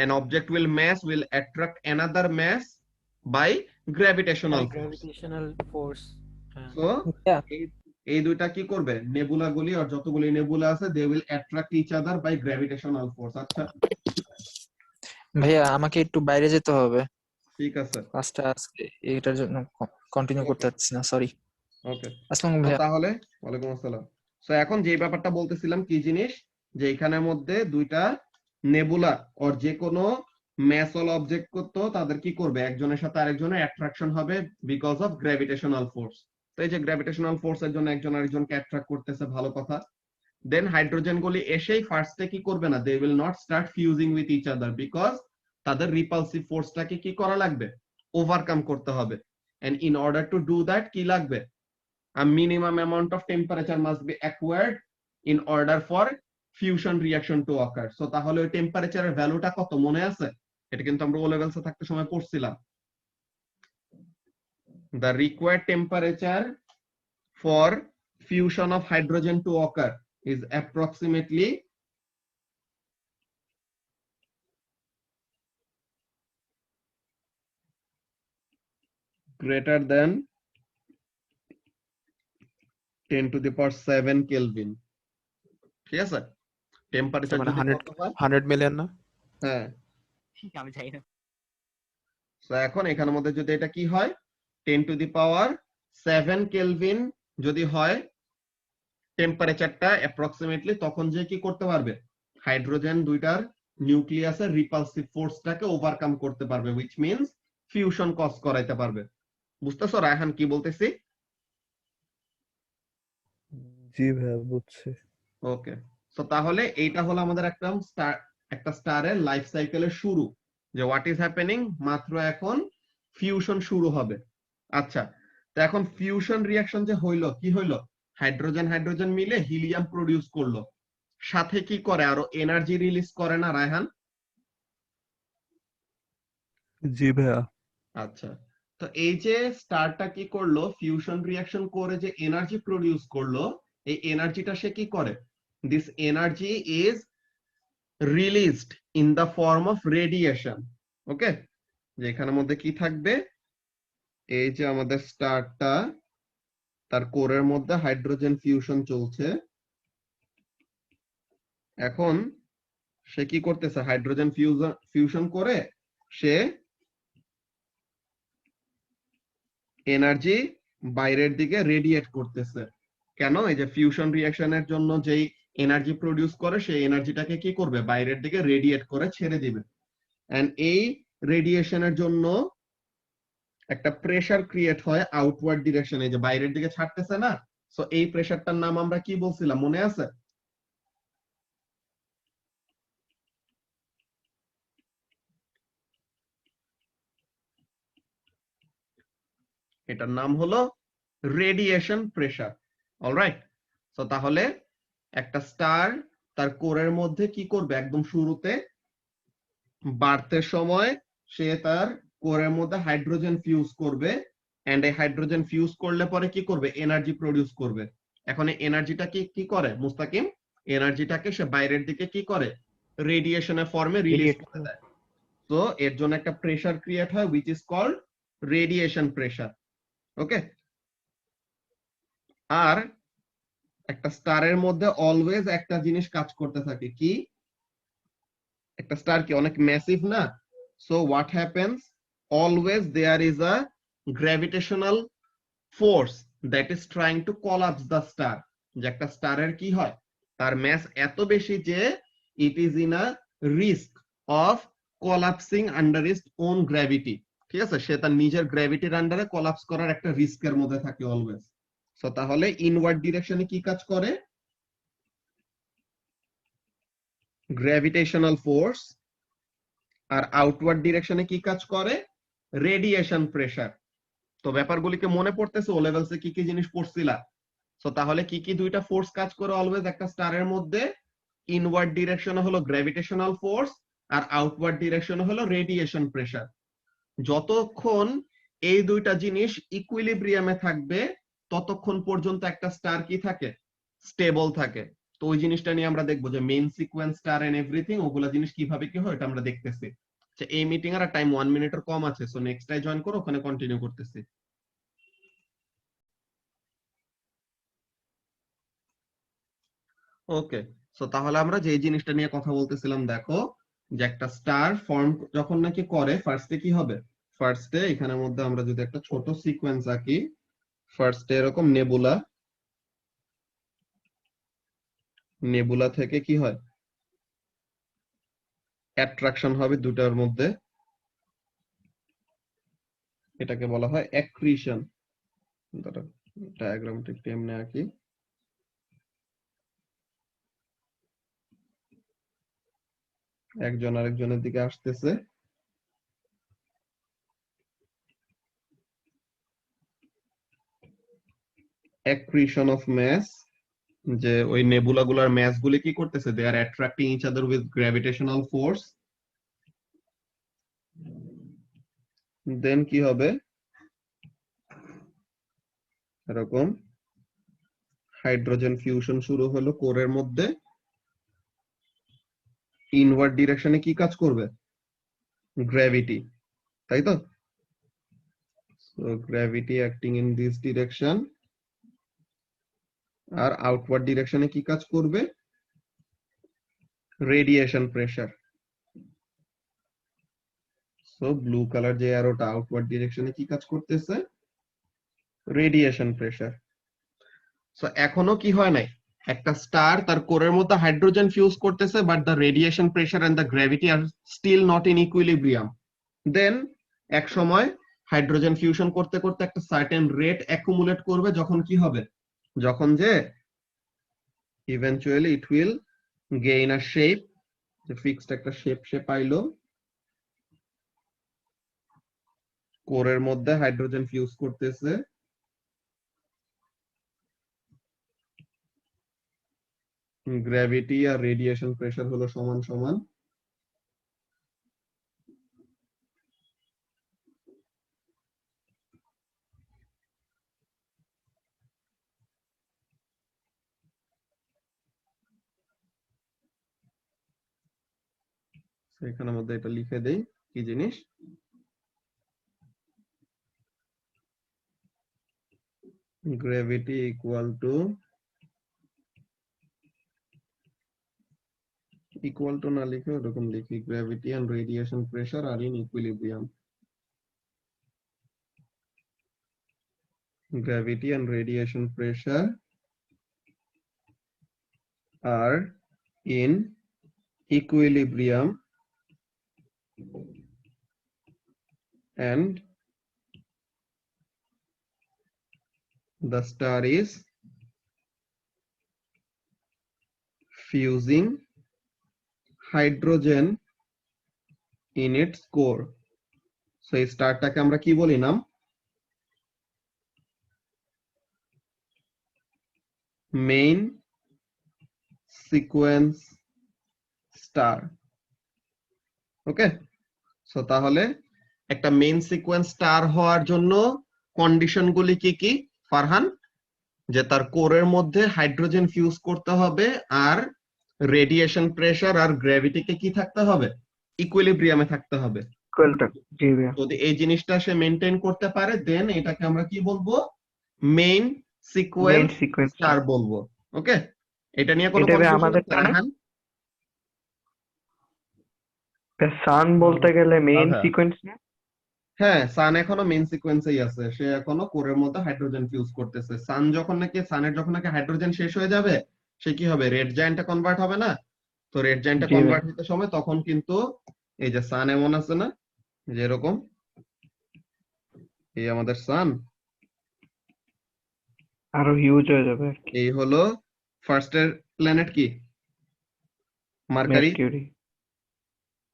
an object will attract another mass by gravitational force. Gravitational force. So Yeah. এই দুইটা কি করবে, নেবুলা গুলি আর যতগুলি নেবুলা আছে, they will attract each other by gravitational force। আচ্ছা ভাইয়া আমাকে একটু বাইরে যেতে হবে, ঠিক আছে, ক্লাসটা আজকে এটার জন্য কন্টিনিউ করতে পারছি না, সরি। ওকে। আসসালামু আলাইকুম ভাইয়া। তাহলে ওয়ালাইকুম আসসালাম। সো এখন যে ব্যাপারটা বলতেছিলাম কি জিনিস, যে এখানের মধ্যে দুইটা নেবুলা ওর যে কোনো ম্যাসল অবজেক্ট করতো, তাদের কি করবে, একজনের সাথে আরেকজনের অ্যাট্রাকশন হবে বিকজ অফ গ্র্যাভিটেশনাল ফোর্স। তো এই যে গ্র্যাভিটেশনাল ফোর্সের জন্য একজন আরেকজনকে অ্যাট্রাক্ট করতেছে, ভালো কথা। দেন হাইড্রোজেন গুলি এসেই ফার্স্টে কি করবে না, they will not start fusing with each other, because তাদের রিপালসিভ ফোর্সটাকে কি করা লাগবে, ওভারকাম করতে হবে। And in order to do that কি লাগবে, a minimum amount of temperature must be acquired in order for fusion reaction to occur. So তাহলে ওই টেম্পারেচারের ভ্যালুটা কত মনে আছে? এটা কিন্তু আমরা ও লেভেলসে থাকতে সময় পড়ছিলাম। The required temperature for fusion of hydrogen to occur is approximately greater than 10 to the power 7 kelvin. ঠিক আছে, টেম্পারেচার মানে যদি কত হয়, 100 মিলিয়ন না? হ্যাঁ। আমি জানি না। সো এখন এখানের মধ্যে যদি এটা কি হয়, 10 টু দি পাওয়ার 7 কেলভিন যদি হয় টেম্পারেচারটা অ্যাপ্রক্সিমেটলি, তখন যে কি করতে পারবে, হাইড্রোজেন দুইটার নিউক্লিয়াসের রিপালসিভ ফোর্সটাকে ওভারকাম করতে পারবে, হুইচ মিন্স ফিউশন কজ করাইতে পারবে। বুঝতেছো রায়হান কি বলতেছি? জি ভাইয়া বুঝছি। ওকে, সো তাহলে এইটা হলো আমাদের একটা স্টারের লাইফ সাইকেলের শুরু, যে হোয়াট ইজ হ্যাপেনিং, মাত্র এখন ফিউশন শুরু হবে। আচ্ছা, তো এখন ফিউশন রিঅ্যাকশন যে হইলো, কি হইলো, হাইড্রোজেন হাইড্রোজেন মিলে হিলিয়াম প্রডিউস করলো, সাথে কি করে, আরো এনার্জি রিলিজ করে না রায়হান? জি ভাইয়া। আচ্ছা, তো এই যে স্টারটা কি করলো, ফিউশন রিঅ্যাকশন করে যে এনার্জি প্রডিউস করলো, এই এনার্জিটা সে কি করে, this energy is released in the form of radiation. Okay, যে এখানের মধ্যে কি থাকবে, এই যে আমাদের স্টারটা, তার কোরের মধ্যে হাইড্রোজেন ফিউশন চলছে। এখন সে কি করতেছে, হাইড্রোজেন ফিউশন করে সে এনার্জি বাইরের দিকে রেডিয়েট করতেছে। কেন, এই যে ফিউশন রিঅ্যাকশনের জন্য যেই এনার্জি প্রডিউস করে, সেই এনার্জিটাকে কি করবে, বাইরের দিকে রেডিয়েট করে ছেড়ে দিবে। এন্ড এই রেডিয়েশনের জন্য একটা প্রেসার ক্রিয়েট হয় আউটওয়ার্ড ডিরেকশনে, যে বাইরের দিকে ছাড়তেছে না। সো এই প্রেসারটার নাম আমরা কি বলছিলাম মনে আছে? এটার নাম হলো রেডিয়েশন প্রেসার। অলরাইট, সো তাহলে একটা স্টার তার কোরের মধ্যে কি করবে, একদম শুরুতে বার্থের সময় সে তার কোরের মধ্যে হাইড্রোজেন ফিউজ করবে, এন্ড এই হাইড্রোজেন ফিউজ করলে পরে কি করবে, এনার্জি প্রডিউস করবে। এখন এই এনার্জিটা কি করে মুস্তাকিম, এনার্জিটাকে সে বাইরের দিকে কি করে, রেডিয়েশনের ফর্মে রিলিজ করে দেয়। তো এর জন্য একটা প্রেসার ক্রিয়েট হয় which is called radiation pressure. ওকে, আর একটা স্টারের মধ্যে অলওয়েজ একটা জিনিস কাজ করতে থাকে, কি একটা স্টার কি অনেক ম্যাসিভ না, so what happens, always there is a gravitational force that is trying to collapse the star. যে একটা স্টারের কি হয়, তার ম্যাস এত বেশি যে it is in a risk of collapsing under its own gravity. ঠিক আছে, সে তার নিজের গ্র্যাভিটির আন্ডারে কোলাপস করার একটা রিস্কের মধ্যে থাকে অলওয়েজ। সো তাহলে ইনওয়ার্ড ডিরেকশনে কি কাজ করে, গ্র্যাভিটেশনাল ফোর্স, আর আউটওয়ার্ড ডিরেকশনে কি কাজ করে, রেডিয়েশন প্রেসার। তো ব্যাপারগুলিকে মনে পড়তেছে, ও লেভেলসে কি কি জিনিস পড়ছিলা? সো তাহলে কি কি দুইটা ফোর্স কাজ করে অলওয়েজ একটা স্টারের মধ্যে, ইনওয়ার্ড ডিরেকশনে হলো গ্র্যাভিটেশনাল ফোর্স আর আউটওয়ার্ড ডিরেকশনে হলো রেডিয়েশন প্রেসার। যতক্ষণ এই দুইটা জিনিস ইকুইলিব্রিয়ামে থাকবে ততক্ষণ পর্যন্ত একটা স্টার কি থাকে, স্টেবল থাকে। তো ওই জিনিসটা নিয়ে আমরা দেখবো যে main sequence star and everything, ওগুলা জিনিস কিভাবে কি হয় এটা আমরা দেখতেছি। আচ্ছা, এই মিটিং এর টাইম 1 মিনিটের কম আছে, সো নেক্সট টাই জয়েন করো, ওখানে কন্টিনিউ করতেছি। ওকে, সো তাহলে আমরা যে জিনিসটা নিয়ে কথা বলতেছিলাম, দেখো যে একটা স্টার ফর্ম যখন নাকি করে, ফার্স্টে কি হবে, ফার্স্টে এখানের মধ্যে আমরা যদি একটা ছোট সিকোয়েন্স আঁকি, ফার্স্টে এরকম নেবুলা, নেবুলা থেকে কি হয়, অ্যাট্রাকশন হবে দুটার মধ্যে, এটাকে বলা হয় অ্যাক্রিশন। ডায়াগ্রামটা একটু এমনি আঁকি, একজন আরেকজনের দিকে আসতেছে, অ্যাক্রিশন অফ ম্যাস, যে ওই নেবুলা গুলার ম্যাস গুলি কি করতেছে, they are attracting each other with gravitational force. Then কি হবে, এরকম হাইড্রোজেন ফিউশন শুরু হলো কোরের মধ্যে, ইনওয়ার্ড ডিরেকশনে কি কাজ করবে, গ্র্যাভিটি, তাই তো? So gravity acting in this direction, আর আউটওয়ার্ড ডিরেকশনে কি কাজ করবে, radiation pressure. So blue colour যে অ্যারোটা আউটওয়ার্ড ডিরেকশনে কি কাজ করতেছে, রেডিয়েশন প্রেসার। সো এখনো কি হয় নাই, একটা স্টার তার কোরের মধ্যে হাইড্রোজেন ফিউজ করতেছে, but the radiation pressure and the gravity are still not in equilibrium. Then এক সময় হাইড্রোজেন ফিউশন করতে করতে একটা সার্টেন রেট অ্যাকুমুলেট করবে, যখন কি হবে, যখন যে eventually it will gain a shape, যে ফিক্সড একটা শেপ পাইলো, কোরের মধ্যে হাইড্রোজেন ফিউজ করতেছে, গ্র্যাভিটি আর রেডিয়েশন প্রেসার হলো সমান সমান, এখানের মধ্যে এটা লিখে দেই, কি জিনিস, gravity equal to না লিখে ওরকম লিখি, gravity and radiation pressure are in equilibrium. Gravity and radiation pressure are in equilibrium and the star is fusing hydrogen in its core. So এই স্টারটাকে আমরা কি বলি নাম, মেইন সিকোয়েন্স স্টার। ওকে, সো তাহলে একটা মেইন সিকোয়েন্স স্টার হওয়ার জন্য condition গুলি কি কি ফারহান, যে তার কোরের মধ্যে হাইড্রোজেন ফিউজ করতে হবে, আর রেডিয়েশন প্রেসার আর গ্র্যাভিটিকে কি থাকতে হবে, ইকুইলিব্রিয়ামে থাকতে হবে। জি ভাইয়া। যদি এই জিনিসটা সে মেনটেন করতে পারে দেন এটাকে আমরা কি বলবো, main main sequence sequence star বলবো। ওকে, এটা নিয়ে কোনো এটা ভাই কনফিউশন আমাদের আছে রায়হান? সান বলতে গেলে মেইন আচ্ছা। সিকোয়েন্স না? হ্যাঁ, সান এখনো মেইন সিকোয়েন্সেই আছে, সে এখনো কোরের মধ্যে হাইড্রোজেন ফিউজ করতেছে। সানের যখন নাকি হাইড্রোজেন শেষ হয়ে যাবে সে কি হবে, রেড জায়ান্টে কনভার্ট হবে না? তো রেড জায়ান্টে জি ভাই। কনভার্ট হতে সময় তখন কিন্তু এই যে সান এমন আছে না, যে এরকম, এই আমাদের সান, আরো হিউজ হয়ে যাবে আর কি। এই হলো ফার্স্টের প্ল্যানেট কি, মার্কারি, মেরকিউরি।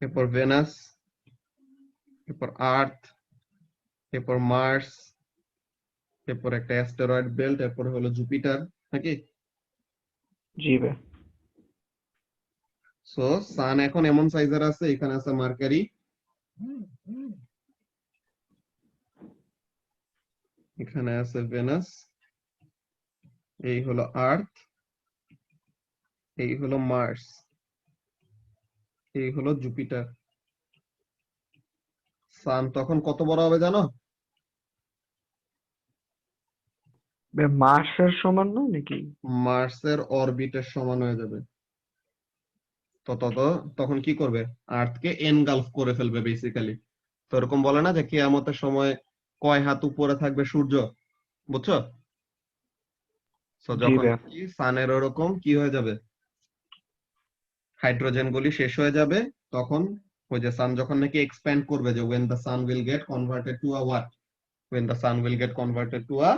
এরপর ভেনাস, এরপর আর্থ, এরপর মার্স, এরপর একটা অ্যাস্টেরয়েড বেল্ট, এরপর হলো জুপিটার, নাকি? জি ভাই। সো সান এখন এমন সাইজের আছে, এখানে আছে মার্কারি, এখানে আছে ভেনাস, এই হলো আর্থ, এই হলো মার্স, এই হলো জুপিটার। সান তখন কত বড় হবে জানো? মার্সের সমান না নাকি? মার্সের অরবিটের সমান হয়ে যাবে। তখন কি করবে, আর্থকে এনগালফ করে ফেলবে বেসিক্যালি। তো এরকম বলে না যে কিয়ামতের সময় কয় হাত উপরে থাকবে সূর্য, বুঝছো? তো জি যখন ভাই। কি সানের ওরকম কি হয়ে যাবে, হাইড্রোজেন গুলি শেষ হয়ে যাবে, তখন ওই যে সান যখন নাকি এক্সপ্যান্ড করবে, যে when the sun will get converted to a what, when the sun will get converted to a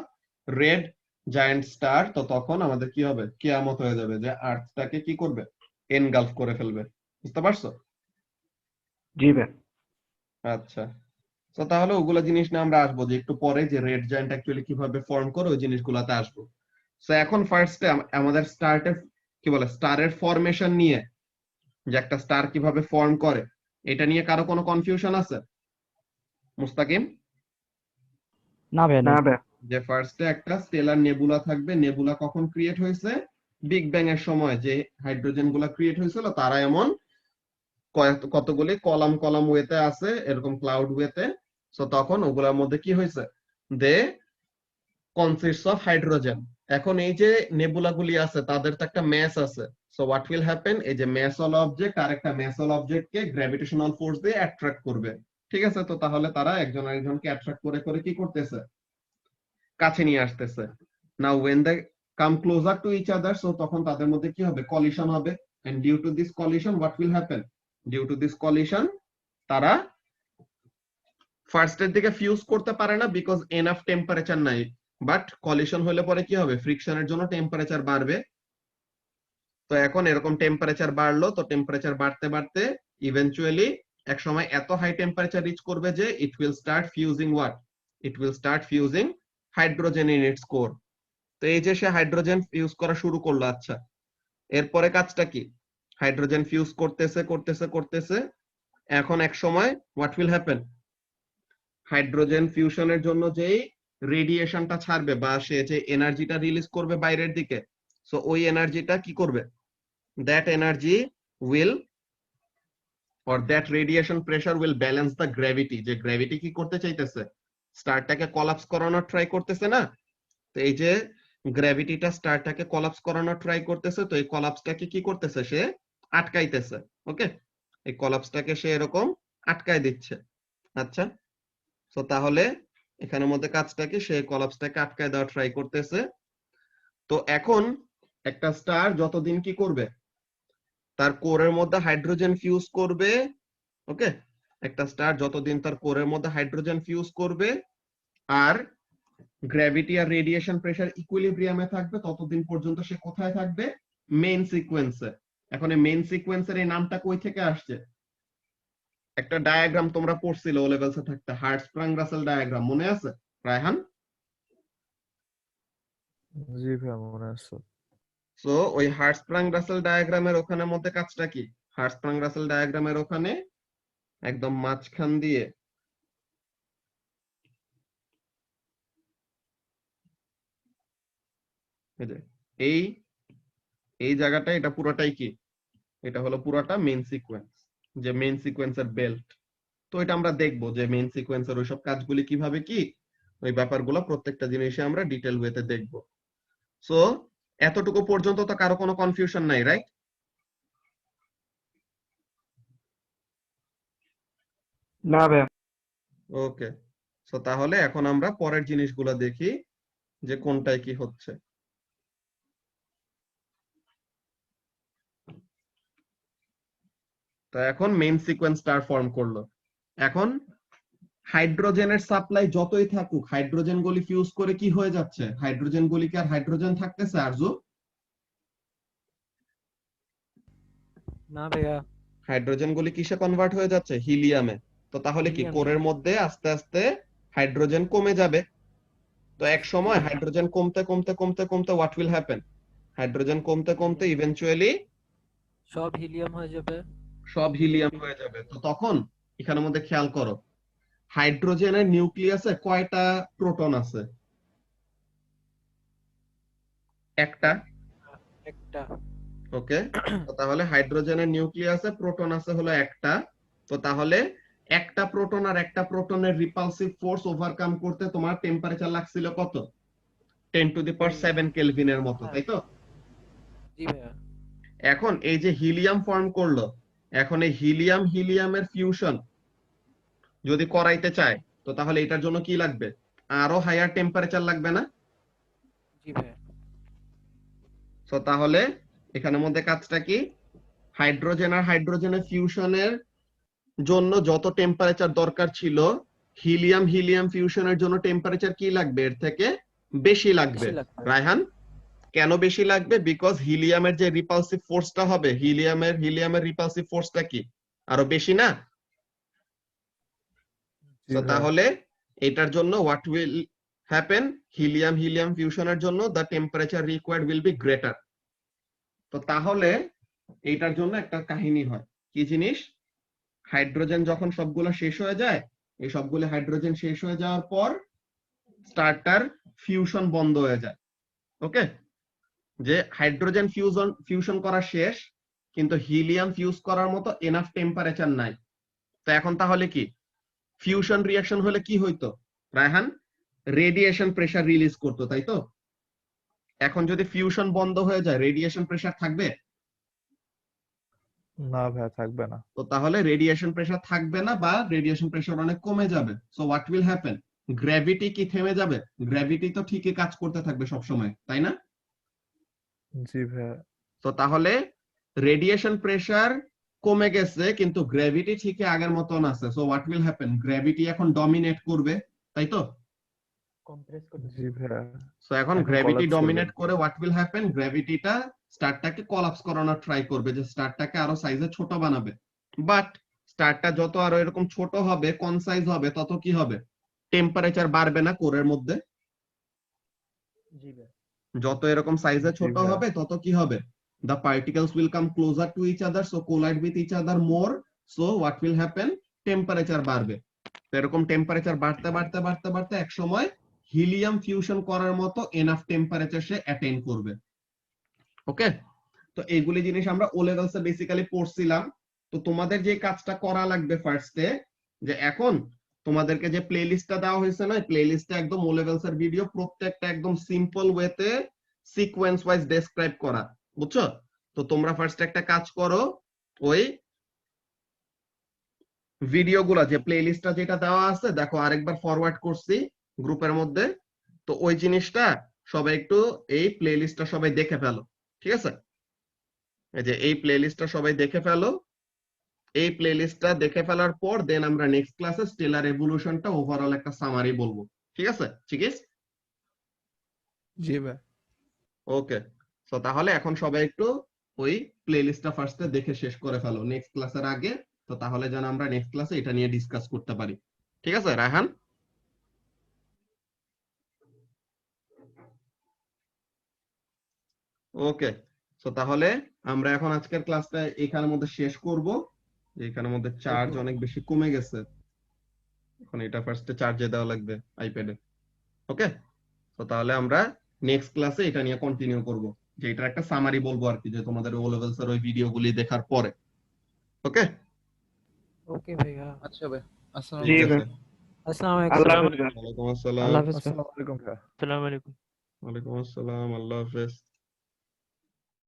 red giant star, তো তখন আমাদের কি হবে, কিয়ামত হয়ে যাবে, যে আর্থটাকে কি করবে, এনগালফ করে ফেলবে। বুঝতে পারছো? জি ভাই। আচ্ছা, তো তাহলে ওগুলা জিনিস নিয়ে আমরা আসবো যে একটু পরে, যে রেড জায়ান্ট অ্যাকচুয়ালি কিভাবে ফর্ম করে ওই জিনিসগুলাতে আসবো। সো এখন ফার্স্টে আমাদের স্টারের ফরমেশন নিয়ে, যে একটা স্টার কিভাবে ফর্ম করে এটা নিয়ে কারো কোনো কনফিউশন আছে? মুস্তাকিম? না ভাই না নাই। ভাই। যে ফার্স্টে একটা স্টেলার নেবুলা থাকবে, নেবুলা কখন ক্রিয়েট হয়েছে, বিগ ব্যাং এর সময় যে হাইড্রোজেন গুলা ক্রিয়েট হয়েছিল তারা এমন কতগুলি কলাম কলাম ওয়েতে আছে, এরকম ক্লাউড ওয়েতে। সো তখন ওগুলোর মধ্যে কি হয়েছে, দে কনসিস্টস অফ হাইড্রোজেন। এখন এই যে নেবুলা গুলি আছে তাদের তো একটা ম্যাস আছে। সো হোয়াট উইল হ্যাপেন, এই যে ম্যাসল অবজেক্ট আর একটা ম্যাসল অবজেক্টকে গ্র্যাভিটেশনাল ফোর্স দিয়ে অ্যাট্রাক্ট করবে। ঠিক আছে, তো তাহলে তারা একজন আরেকজনকে অ্যাট্রাক্ট করে করে কি করতেছে, কাছে নিয়ে আসতেছে। নাও when they come closer to each other, so তখন তাদের মধ্যে কি হবে, কলিশন হবে। and due to this collision what will happen, due to this collision তারা ফার্স্টের দিকে ফিউজ করতে পারে না, বিকজ এনাফ টেম্পারেচার নাই। বাট কলিশন হলে পরে কি হবে, ফ্রিকশনের জন্য টেম্পারেচার বাড়বে। তো এখন এরকম টেম্পারেচার বাড়লো, তো টেম্পারেচার বাড়তে বাড়তে ইভেনচুয়ালি এক সময় এত হাই টেম্পারেচার রিচ করবে যে it will start fusing what, it will start fusing hydrogen in it's core. তো এই যে সে হাইড্রোজেন ফিউজ করা শুরু করলো। আচ্ছা, এরপরে কাজটা কি, হাইড্রোজেন ফিউজ করতেছে করতেছে করতেছে, এখন এক সময় হোয়াট উইল হ্যাপেন, হাইড্রোজেন ফিউশনের জন্য যেই রেডিয়েশনটা ছাড়বে বা সে যে এনার্জিটা রিলিজ করবে বাইরের দিকে, সো ওই এনার্জিটা কি করবে, that energy will or that radiation pressure will balance the gravity, যে গ্র্যাভিটি কি করতে চাইতেছে, স্টারটাকে কলাপস করানোর ট্রাই করতেছে না? তো এই যে গ্র্যাভিটিটা স্টারটাকে কলাপস করানোর ট্রাই করতেছে, তো এই কলাপসটাকে কি করতেছে, সে আটকাইতেছে। ওকে, এই কলাপসটাকে সে এরকম আটকায় দিচ্ছে। আচ্ছা, তো তাহলে এখানের মধ্যে কাজটা কি, সে কলাপসটাকে আটকায় দেওয়ার ট্রাই করতেছে। তো এখন একটা স্টার যতদিন কি করবে, তার কোরের মধ্যে হাইড্রোজেন ফিউজ করবে। ওকে, একটা স্টার যতদিন তার কোরের মধ্যে হাইড্রোজেন ফিউজ করবে আর গ্র্যাভিটি আর রেডিয়েশন প্রেসার ইকুইলিব্রিয়ামে থাকবে, ততদিন পর্যন্ত সে কোথায় থাকবে, মেইন সিকোয়েন্সে। এখন এই মেইন সিকোয়েন্সের এই নামটা কই থেকে আসছে, একটা ডায়াগ্রাম তোমরা পড়ছিলে ও লেভেলসে থাকতে, হার্টস্প্রাং রাসেল ডায়াগ্রাম, মনে আছে রায়হান? জি ভাই মনে আছে। সো ওই হার্টস্প্রাং রাসেল ডায়াগ্রামের ওখানে মধ্যে কাজটা কি, হার্টস্প্রাং রাসেল ডায়াগ্রামের ওখানে একদম মাঝখান দিয়ে এই এই জায়গাটা, এটা পুরোটাই কি, এটা হলো পুরোটা মেইন সিকোয়েন্স। যে মেইন সিকোয়েন্সের বেল্ট। তো এটা আমরা দেখবো যে মেইন সিকোয়েন্সের ওইসব কাজগুলি কিভাবে কি, ওই ব্যাপারগুলো প্রত্যেকটা জিনিসে আমরা ডিটেল ওয়েতে দেখবো। সো এতটুকু পর্যন্ত তো কারো কোনো কনফিউশন নাই, রাইট? না ভাইয়া। ওকে, সো তাহলে এখন আমরা পরের জিনিসগুলো দেখি যে কোনটায় কি হচ্ছে। তো এখন মেইন সিকোয়েন্স স্টার ফর্ম করলো। এখন হাইড্রোজেনের সাপ্লাই যতই থাকুক, হাইড্রোজেন গুলি ফিউজ করে কি হয়ে যাচ্ছে? হাইড্রোজেন গুলি কি আর হাইড্রোজেন থাকতেছে আরজু? না ভাইয়া। হাইড্রোজেন গুলি কিসে কনভার্ট হয়ে যাচ্ছে? হিলিয়ামে। তো তাহলে কি হিলিয়ামে। কোরের মধ্যে আস্তে আস্তে হাইড্রোজেন কমে যাবে। তো এক সময় হাইড্রোজেন কমতে কমতে কমতে কমতে হোয়াট উইল হ্যাপেন? হাইড্রোজেন কমতে কমতে ইভেনচুয়ালি সব হিলিয়াম হয়ে যাবে। সব হিলিয়াম হয়ে যাবে। তো তখন এখানের মধ্যে খেয়াল করো, হাইড্রোজেনের নিউক্লিয়াসে কয়টা প্রোটন আছে? একটা। একটা। ওকে, তো তাহলে হাইড্রোজেনের নিউক্লিয়াসে প্রোটন আছে হলো একটা। তো তাহলে একটা প্রোটন আর একটা প্রোটনের রিপালসিভ ফোর্স ওভারকাম করতে তোমার টেম্পারেচার লাগছিল কত? 10⁷ কেলভিনের মতো, তাই তো? জি ভাইয়া। এখন এই যে হিলিয়াম ফর্ম করলো, এখন এই হিলিয়াম হিলিয়ামের ফিউশন যদি করাইতে চায়, তো তাহলে এটার জন্য কি লাগবে? আরো হায়ার টেম্পারেচার লাগবে না? জি ভাইয়া। সো তাহলে এখানের মধ্যে কাজটা কি? হাইড্রোজেন আর হাইড্রোজেনের ফিউশনের জন্য যত টেম্পারেচার দরকার ছিল, হিলিয়াম হিলিয়াম ফিউশনের জন্য টেম্পারেচার কি লাগবে? এর থেকে বেশি লাগবে। বেশি লাগবে। রায়হান, কেন বেশি লাগবে? বিকজ হিলিয়ামের যে রিপালসিভ ফোর্সটা হবে, হিলিয়ামের রিপালসিভ ফোর্সটা কি আরো বেশি না? জি তো ভাইয়া। তাহলে এটার জন্য what will happen? Helium helium ফিউশনের জন্য the temperature required will be greater. তো তাহলে এইটার জন্য একটা কাহিনী হয়। কি জিনিস? হাইড্রোজেন যখন সবগুলো শেষ হয়ে যায়, এই সবগুলো হাইড্রোজেন শেষ হয়ে যাওয়ার পর স্টারটার ফিউশন বন্ধ হয়ে যায়। ওকে, যে হাইড্রোজেন ফিউশন করা শেষ, কিন্তু হিলিয়াম ফিউজ করার মতো এনাফ টেম্পারেচার নাই। তো এখন তাহলে কি ফিউশন রিঅ্যাকশন হলে কি হইতো? রায়হান, রেডিয়েশন প্রেসার রিলিজ করতো, তাই তো? এখন যদি ফিউশন বন্ধ হয়ে যায়, রেডিয়েশন প্রেসার থাকবে? না ভাইয়া, থাকবে না। তো তাহলে রেডিয়েশন প্রেসার থাকবে না, বা রেডিয়েশন প্রেসার অনেক কমে যাবে। So what will happen? Gravity কি থেমে যাবে? গ্র্যাভিটি তো ঠিকই কাজ করতে থাকবে সব সময়, তাই না? জি ভাইয়া। তো তাহলে রেডিয়েশন প্রেসার কমে গেছে, কিন্তু গ্র্যাভিটি ঠিকই আগের মতন আছে। So what will happen? Gravity এখন ডমিনেট করবে, তাই তো? কম্প্রেস করে জি ভাইয়া। সো এখন এখন গ্র্যাভিটি collapse করবে। ডমিনেট করে হোয়াট উইল হ্যাপেন? গ্র্যাভিটিটা স্টারটাকে কলাপস করানোর ট্রাই করবে, যে স্টারটাকে আরো সাইজে ছোট বানাবে। বাট স্টারটা যত আরো এরকম ছোট হবে, কনসাইজ হবে, তত কি হবে? টেম্পারেচার বাড়বে না কোরের মধ্যে? জি ভাইয়া। যত এরকম সাইজে জি ছোট ভাইয়া। হবে, তত কি হবে? The particles will come closer to each other, so collide with each other more. So what will happen? Temperature বাড়বে। তো এরকম টেম্পারেচার বাড়তে বাড়তে বাড়তে বাড়তে এক সময় হিলিয়াম ফিউশন করার মতো এনাফ টেম্পারেচার সে অ্যাটেইন করবে। ওকে, তো এইগুলি জিনিস আমরা ও লেভেলসে বেসিক্যালি পড়ছিলাম। তো তোমাদের যে কাজটা করা লাগবে ফার্স্টে, যে এখন তোমাদেরকে যে প্লেলিস্টটা দেওয়া হয়েছে না, প্লেলিস্টে একদম ও লেভেলসের ভিডিও প্রত্যেকটা একদম সিম্পল ওয়েতে সিকোয়েন্স ওয়াইজ ডেসক্রাইব করা, বুঝছো? তো তোমরা ফার্স্ট একটা কাজ করো, ওই ভিডিওগুলো যে প্লেলিস্টটা যেটা দেওয়া আছে, দেখো আরেকবার ফরওয়ার্ড করছি গ্রুপের মধ্যে। তো ওই জিনিসটা সবাই একটু, এই প্লেলিস্টটা সবাই দেখে ফেলো, ঠিক আছে? এই যে এই প্লেলিস্টটা সবাই দেখে ফেলো। এই প্লেলিস্টটা দেখে ফেলার পর দেন আমরা নেক্সট ক্লাসে স্টেলার এভলিউশনটা ওভারঅল একটা সামারি বলবো, ঠিক আছে? ঠিক আছে, জি ভাই। ওকে। সো তাহলে এখন সবাই একটু ওই প্লেলিস্টটা ফার্স্টে দেখে শেষ করে ফেলো নেক্সট ক্লাসের আগে। তো তাহলে যেন আমরা নেক্সট ক্লাসে এটা নিয়ে ডিসকাস করতে পারি, ঠিক আছে রায়হান? ওকে, সো তাহলে আমরা এখন আজকের ক্লাসটা এখানের মধ্যে শেষ করব। এখানের মধ্যে চার্জ অনেক বেশি কমে গেছে, এখন এটা ফার্স্টে চার্জে দেওয়া লাগবে আইপ্যাডে। ওকে, তো তাহলে আমরা নেক্সট ক্লাসে এটা নিয়ে কন্টিনিউ করব, যে এটার একটা সামারি বলবো আর কি, যে তোমাদের ও লেভেলস এর ওই ভিডিওগুলি দেখার পরে। ওকে। ওকে ভাইয়া। আচ্ছা ভাই, আসসালামু জি ঠিক আলাইকুম। ভাই, আছে। আসসালামু আল্লাহ আলাইকুম। হাফেজ ভাই। ওয়ালাইকুম আসসালাম। আল্লাহ হাফেজ ভাই। আসসালামু আলাইকুম ভাইয়া। আসসালামু আলাইকুম। ওয়ালাইকুম আসসালাম, আল্লাহ হাফেজ।